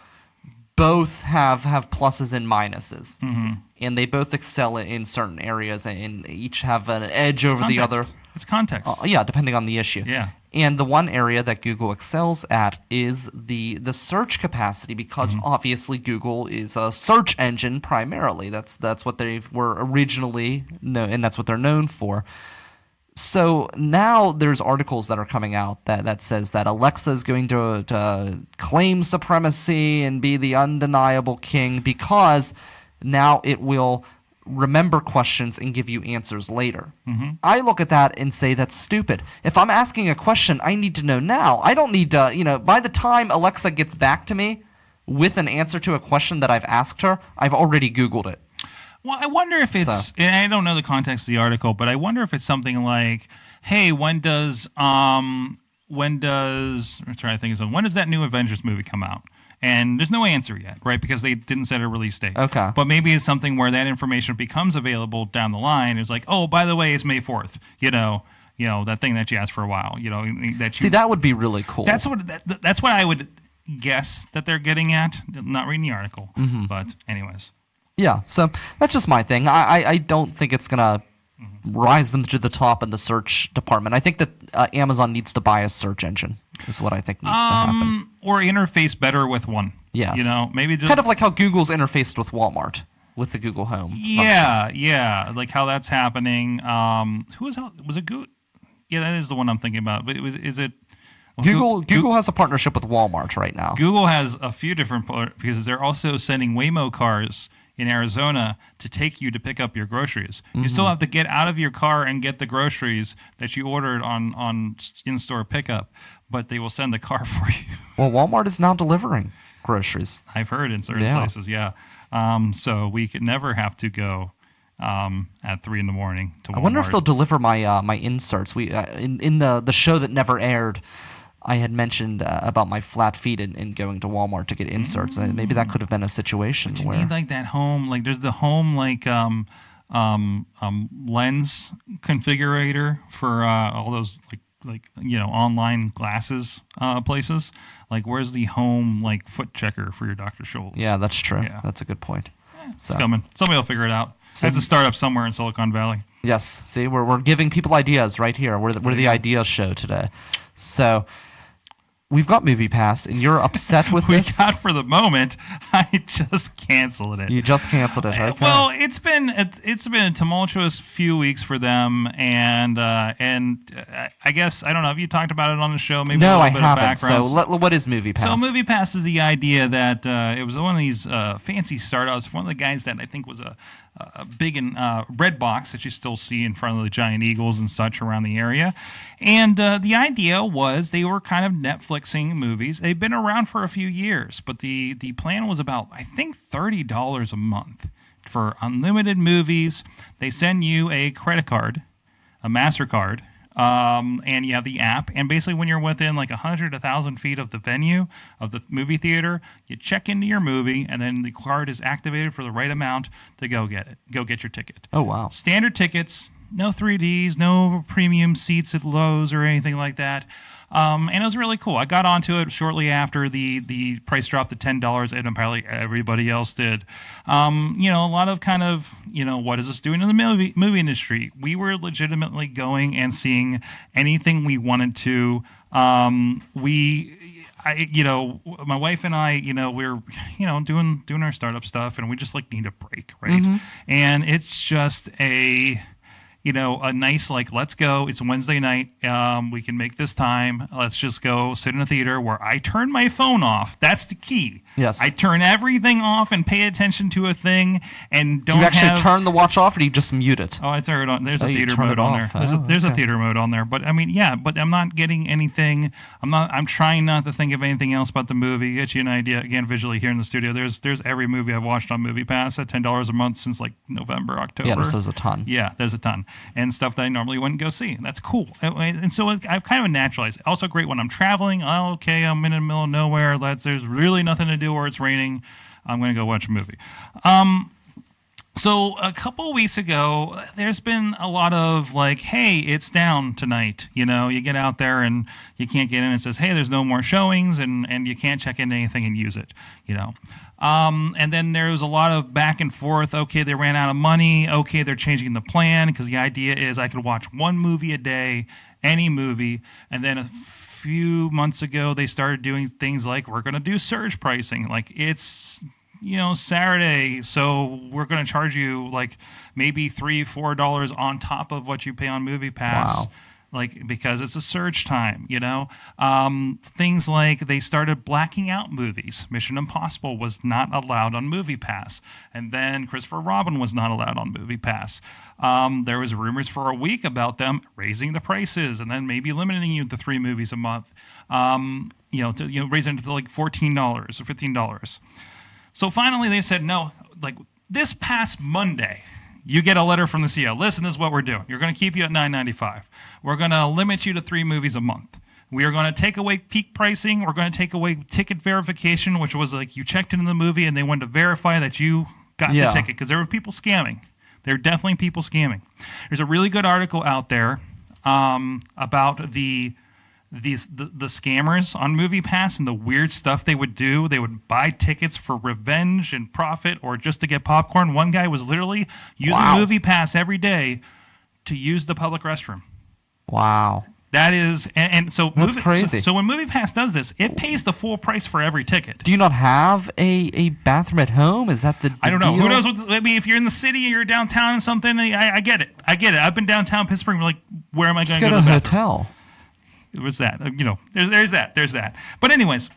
both have pluses and minuses. Mm-hmm. And they both excel in certain areas and each have an edge over the other. It's context. Yeah, depending on the issue. Yeah. And the one area that Google excels at is the search capacity because obviously Google is a search engine primarily. That's what they were originally known, and that's what they're known for. So now there's articles that are coming out that says that Alexa is going to claim supremacy and be the undeniable king because now it will remember questions and give you answers later. Mm-hmm. I look at that and say that's stupid. If I'm asking a question, I need to know now. I don't need to, by the time Alexa gets back to me with an answer to a question that I've asked her, I've already Googled it. Well, I wonder if it's, and I don't know the context of the article, but I wonder if it's something like, hey, when does that new Avengers movie come out? And there's no answer yet, right? Because they didn't set a release date. Okay. But maybe it's something where that information becomes available down the line. It's like, oh, by the way, it's May 4th. That thing that you asked for a while. That would be really cool. That's what I would guess that they're getting at. Not reading the article, but anyways. Yeah, so that's just my thing. I don't think it's going to rise them to the top in the search department. I think that Amazon needs to buy a search engine is what I think needs to happen. Or interface better with one. Yes. Maybe just... Kind of like how Google's interfaced with Walmart with the Google Home. Yeah, like how that's happening. Was it Google? Yeah, that is the one I'm thinking about. But is it... Well, Google has a partnership with Walmart right now. Google has a few different... because they're also sending Waymo cars in Arizona to take you to pick up your groceries. Mm-hmm. You still have to get out of your car and get the groceries that you ordered on in-store pickup, but they will send the car for you. Well, Walmart is now delivering groceries. I've heard in certain places, yeah. So we could never have to go at 3 a.m. to Walmart. I wonder if they'll deliver my inserts. We in the show that never aired, I had mentioned about my flat feet and going to Walmart to get inserts, and maybe that could have been a situation but you where need like that home, like there's the home like lens configurator for all those like online glasses places. Like where's the home like foot checker for your Dr. Scholl's? Yeah, that's true. Yeah. That's a good point. It's coming. Somebody will figure it out. It's a startup somewhere in Silicon Valley. Yes. See, we're giving people ideas right here. We're the idea show today. So we've got Movie Pass, and you're upset with this? We got for the moment. I just canceled it. You just canceled it, okay. Well, it's been a tumultuous few weeks for them, and I guess, I don't know, have you talked about it on the show? Maybe no, a little I bit haven't. Of background. So what is Movie Pass? So Movie Pass is the idea that it was one of these fancy startups. One of the guys that I think was a big red box that you still see in front of the giant eagles and such around the area. And the idea was they were kind of Netflixing movies. They've been around for a few years, but the plan was about, I think, $30 a month for unlimited movies. They send you a credit card, a MasterCard, and you have the app. And basically when you're within like 100, 1,000 feet of the venue, of the movie theater, you check into your movie, and then the card is activated for the right amount to go get it. Go get your ticket. Oh, wow. Standard tickets, no 3Ds, no premium seats at Lowe's or anything like that. And it was really cool. I got onto it shortly after the price dropped to $10, and apparently everybody else did. A lot of kind of, what is this doing in the movie industry? We were legitimately going and seeing anything we wanted to. My wife and I, we're, doing our startup stuff, and we just need a break, right? Mm-hmm. And it's just a nice, let's go. It's Wednesday night. We can make this time. Let's just go sit in a theater where I turn my phone off. That's the key. Yes. I turn everything off and pay attention to a thing and don't Do you actually turn the watch off, or do you just mute it? Oh, I turn it on. There's a theater mode on there. There's a theater mode on there. But I mean, yeah, but I'm not getting anything. I'm trying not to think of anything else about the movie. Get you an idea, again, visually here in the studio. There's every movie I've watched on MoviePass at $10 a month since November, October. Yeah, there's a ton. Yeah, there's a ton. And stuff that I normally wouldn't go see. That's cool. And so I've kind of naturalized. Also great when I'm traveling. Oh, okay, I'm in the middle of nowhere. There's really nothing to do or it's raining. I'm going to go watch a movie. So a couple of weeks ago, there's been a lot of hey, it's down tonight. You get out there and you can't get in. It says, hey, there's no more showings, and you can't check into anything and use it. And then there's a lot of back and forth. Okay, they ran out of money. Okay, they're changing the plan because the idea is I could watch one movie a day, any movie. And then a few months ago, they started doing things like we're going to do surge pricing. It's Saturday, so we're going to charge you maybe $3-4 on top of what you pay on MoviePass. Wow. Because it's a surge time, things like they started blacking out movies. Mission Impossible was not allowed on MoviePass, and then Christopher Robin was not allowed on MoviePass. There was rumors for a week about them raising the prices and then maybe limiting you to 3 movies a month. Raising it to $14 or $15. So finally they said, no, this past Monday, you get a letter from the CEO. Listen, this is what we're doing. You're going to keep you at $9.95. We're going to limit you to 3 movies a month. We are going to take away peak pricing. We're going to take away ticket verification, which was you checked into the movie and they wanted to verify that you got the ticket because there were people scamming. There are definitely people scamming. There's a really good article out there about the scammers on MoviePass and the weird stuff they would do. They would buy tickets for revenge and profit or just to get popcorn. One guy was literally using MoviePass every day to use the public restroom. Wow. That is, and so that's crazy. So when MoviePass does this, it pays the full price for every ticket. Do you not have a bathroom at home? Is that the I don't know. deal? Who knows? If you're in the city or you're downtown or something, I get it. I've been downtown Pittsburgh. Where am I going to go to the bathroom? Hotel. It was that, there's that. But anyways,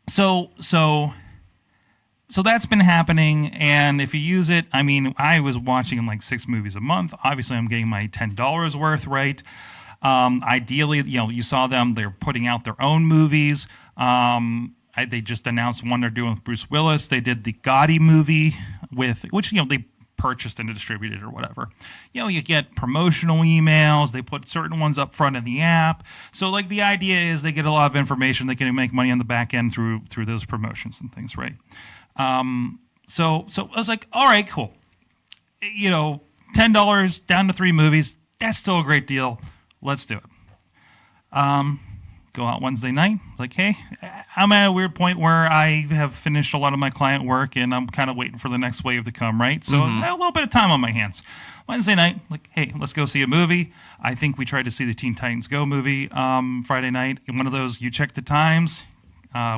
so that's been happening. And if you use it, I was watching 6 movies a month. Obviously, I'm getting my $10 worth, right? Ideally, you saw them. They're putting out their own movies. They just announced one they're doing with Bruce Willis. They did the Gotti movie which they purchased and distributed or whatever. You get promotional emails. They put certain ones up front in the app. So the idea is they get a lot of information. They can make money on the back end through those promotions and things, right? So I was like, all right, cool. $10 down to 3 movies. That's still a great deal. Let's do it. Go out Wednesday night. Hey, I'm at a weird point where I have finished a lot of my client work and I'm kind of waiting for the next wave to come, right? So I have a little bit of time on my hands. Wednesday night, hey, let's go see a movie. I think we tried to see the Teen Titans Go movie Friday night. In one of those, you check the times.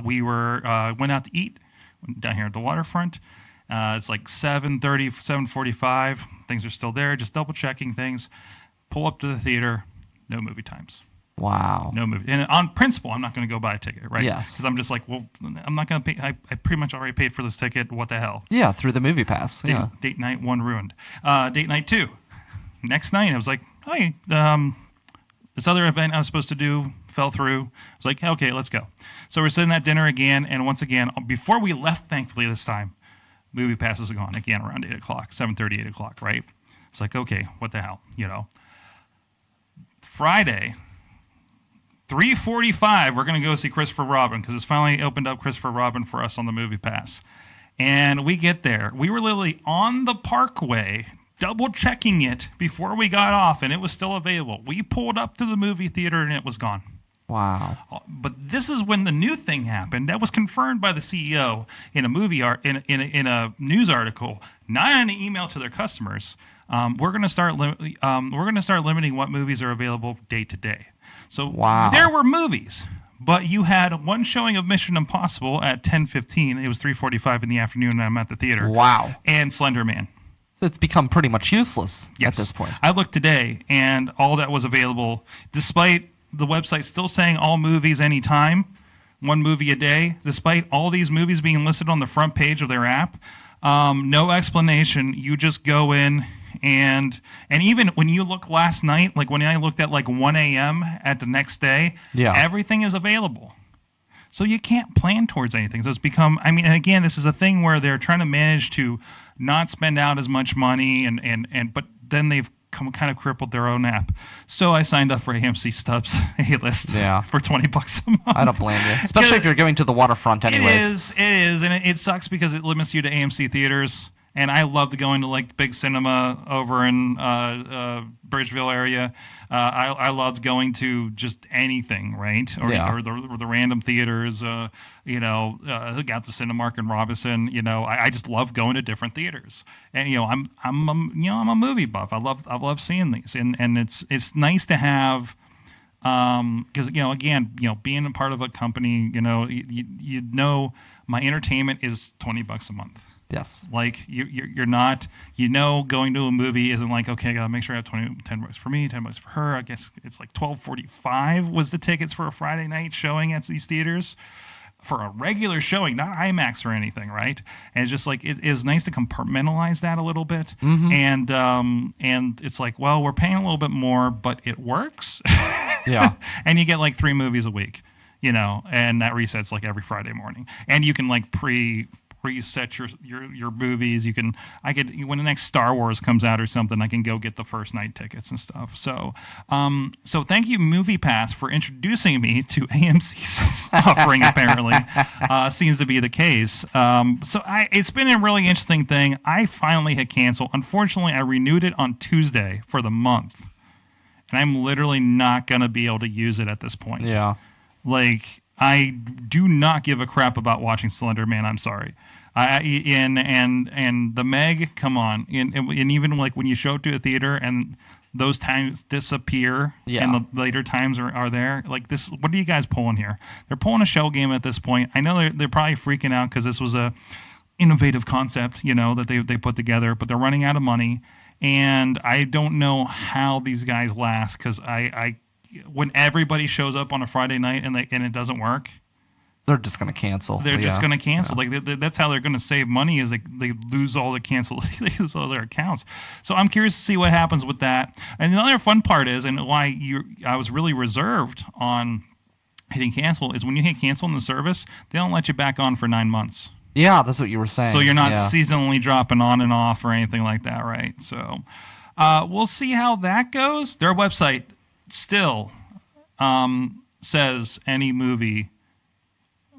We went out to eat down here at the waterfront. It's 7:30, 7:45. Things are still there, just double checking things. Pull up to the theater, no movie times. Wow. No movie. And on principle, I'm not going to go buy a ticket, right? Yes. Because I'm just I'm not going to pay. I pretty much already paid for this ticket. What the hell? Yeah, through the MoviePass. Date night 1 ruined. Date night 2. Next night, I was hey, this other event I was supposed to do fell through. I was okay, let's go. So we're sitting at dinner again, and once again, before we left, thankfully this time, MoviePass is gone again around 8 o'clock, 7:30, 8 o'clock, right? It's okay, what the hell, Friday, 3:45, we're going to go see Christopher Robin because it's finally opened up Christopher Robin for us on the MoviePass. And we get there. We were literally on the Parkway, double checking it before we got off, and it was still available. We pulled up to the movie theater, and it was gone. Wow. But this is when the new thing happened. That was confirmed by the CEO in a in a news article, not in an email to their customers. We're going to start limiting what movies are available day to day. So there were movies, but you had one showing of Mission Impossible at 10:15. It was 3:45 in the afternoon, and I'm at the theater. Wow. And Slender Man. So it's become pretty much useless at this point. I looked today, and all that was available, despite the website still saying all movies anytime, one movie a day, despite all these movies being listed on the front page of their app, no explanation. You just go in, and even when you look last night, like when I looked at like 1 a.m. at the next day, everything is available. So you can't plan towards anything. So it's become, I mean, and again, this is a thing where they're trying to manage to not spend out as much money, but then they've kind of crippled their own app. So I signed up for AMC Stubs A-List for $20 a month. I don't blame you, especially if you're going to the waterfront anyways. It is, and it sucks because it limits you to AMC theaters. And I loved going to like big cinema over in Bridgeville area. I loved going to just anything, right? Or the random theaters. Got the Cinemark in Robinson. I just love going to different theaters. And I'm a movie buff. I love seeing these, and it's nice to have. Because being a part of a company, my entertainment is $20 a month. Yes. Like you're not, going to a movie isn't like, okay, I gotta make sure I have $10 for me, $10 for her. I guess it's like $12.45 was the tickets for a Friday night showing at these theaters for a regular showing, not IMAX or anything, right? And it's just like it is nice to compartmentalize that a little bit. Mm-hmm. And it's like, well, we're paying a little bit more, but it works. Yeah. And you get like 3 movies a week, and that resets like every Friday morning. And you can like preset your movies. When the next Star Wars comes out or something, I can go get the first night tickets and stuff. So thank you, MoviePass, for introducing me to AMC's offering. Apparently, seems to be the case. It's been a really interesting thing. I finally had canceled. Unfortunately, I renewed it on Tuesday for the month, and I'm literally not gonna be able to use it at this point. Yeah, like I do not give a crap about watching Slender Man. I'm sorry. And the Meg, come on, and even like when you show up to a theater and those times disappear, and the later times are there. Like this, what are you guys pulling here? They're pulling a shell game at this point. I know they're probably freaking out because this was a innovative concept, that they put together, but they're running out of money, and I don't know how these guys last because I when everybody shows up on a Friday night and it doesn't work. They're just going to cancel. They're just going to cancel. Yeah. Like that's how they're going to save money is they lose all they lose all their accounts. So I'm curious to see what happens with that. And the other fun part is, and why I was really reserved on hitting cancel is when you hit cancel in the service, they don't let you back on for 9 months. Yeah, that's what you were saying. So you're not seasonally dropping on and off or anything like that, right? So we'll see how that goes. Their website still says any movie.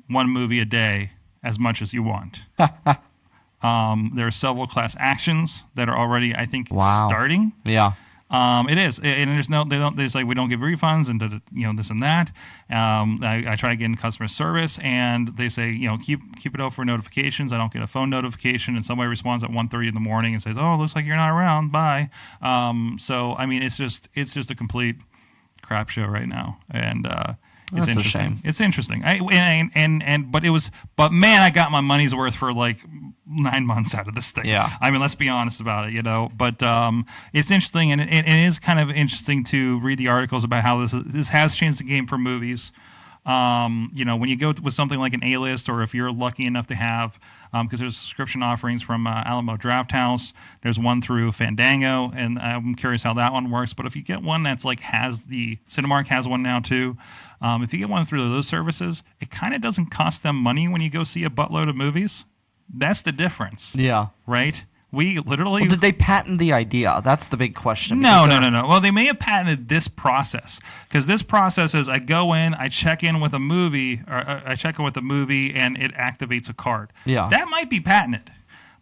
1 movie a day, as much as you want. There are several class actions that are already, I think, starting. Yeah, it is, and there's no, they don't. They say we don't give refunds and this and that. I try to get in customer service, and they say keep it out for notifications. I don't get a phone notification, and somebody responds at 1:30 in the morning and says, "Oh, looks like you're not around. Bye." So I mean, it's just a complete crap show right now, and. It's That's interesting. A shame. It's interesting. But man, I got my money's worth for like 9 months out of this thing. Yeah. I mean, let's be honest about it, But it's interesting, and it is kind of interesting to read the articles about how this has changed the game for movies. When you go with something like an A-list, or if you're lucky enough to have, because there's subscription offerings from Alamo Drafthouse, there's one through Fandango, and I'm curious how that one works. But if you get one that's like Cinemark has one now too. If you get one through those services, it kind of doesn't cost them money when you go see a buttload of movies. That's the difference. Yeah. Right? We literally... Well, did they patent the idea? That's the big question. No. Well, they may have patented this process, because this process is I go in, I check in with a movie, and it activates a card. Yeah. That might be patented.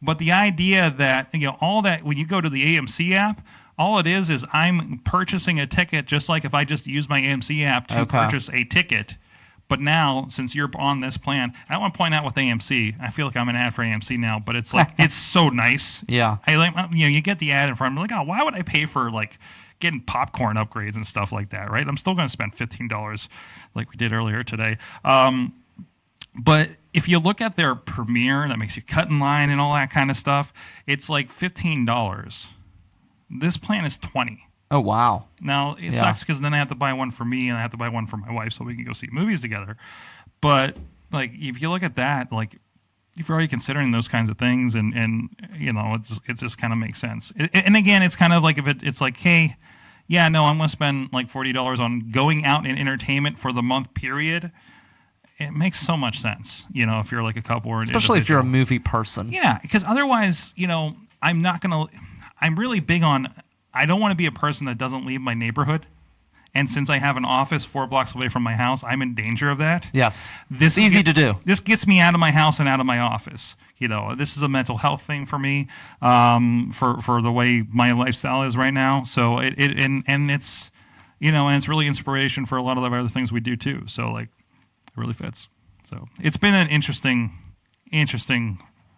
But the idea that, all that, when you go to the AMC app, All it is I'm purchasing a ticket just like if I just use my AMC app to purchase a ticket. But now, since you're on this plan, I want to point out with AMC, I feel like I'm an ad for AMC now, but it's like, it's so nice. Yeah. You get the ad in front. I'm like, oh, why would I pay for like getting popcorn upgrades and stuff like that, right? I'm still going to spend $15 like we did earlier today. But if you look at their premiere, that makes you cut in line and all that kind of stuff, it's like $15. This plan is $20. Oh, wow. Now, it sucks because then I have to buy one for me and I have to buy one for my wife so we can go see movies together. But, like, if you look at that, like, if you're already considering those kinds of things and you know, it just kind of makes sense. And again, it's kind of like if it's like, hey, yeah, no, I'm going to spend like $40 on going out in entertainment for the month period. It makes so much sense, you know, if you're like a couple or an especially if you're a individual. movie person. Yeah, because otherwise, you know, I'm really big on, I don't want to be a person that doesn't leave my neighborhood. And since I have an office 4 blocks away from my house, I'm in danger of that. Yes. It's easy to do. This gets me out of my house and out of my office. You know, this is a mental health thing for me, for the way my lifestyle is right now. So and it's, you know, and it's really inspiration for a lot of the other things we do too. So like, it really fits. So it's been an interesting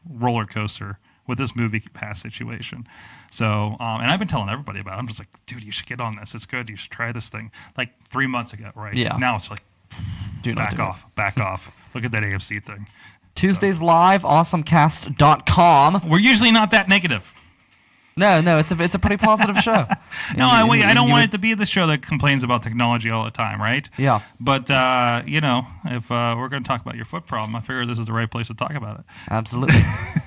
roller coaster with this movie pass situation. So, and I've been telling everybody about it. I'm just like, dude, you should get on this. It's good. You should try this thing. Like 3 months ago, right? Yeah. Now it's like, back off. off. Look at that AFC thing. Tuesdays live, AwesomeCast.com. We're usually not that negative. No, it's a pretty positive show. I don't want it to be the show that complains about technology all the time, right? Yeah. But, you know, if we're going to talk about your foot problem, I figure this is the right place to talk about it. Absolutely.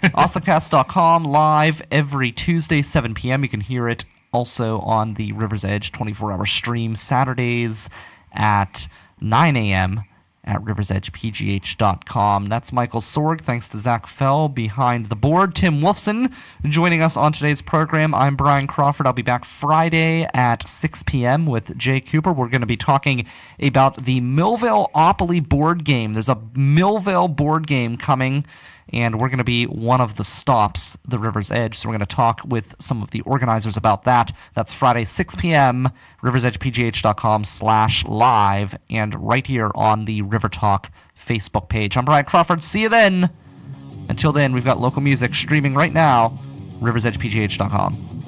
AwesomeCast.com live every Tuesday, 7 p.m. You can hear it also on the River's Edge 24-hour stream Saturdays at 9 a.m. at riversedgepgh.com. That's Michael Sorg. Thanks to Zach Fell behind the board. Tim Wolfson joining us on today's program. I'm Brian Crawford. I'll be back Friday at 6 p.m. with Jay Cooper. We're going to be talking about the Millvale-opoly board game. There's a Millvale board game coming, and we're going to be one of the stops, the River's Edge. So we're going to talk with some of the organizers about that. That's Friday, 6 p.m., riversedgepgh.com/live, and right here on the River Talk Facebook page. I'm Brian Crawford. See you then. Until then, we've got local music streaming right now, riversedgepgh.com.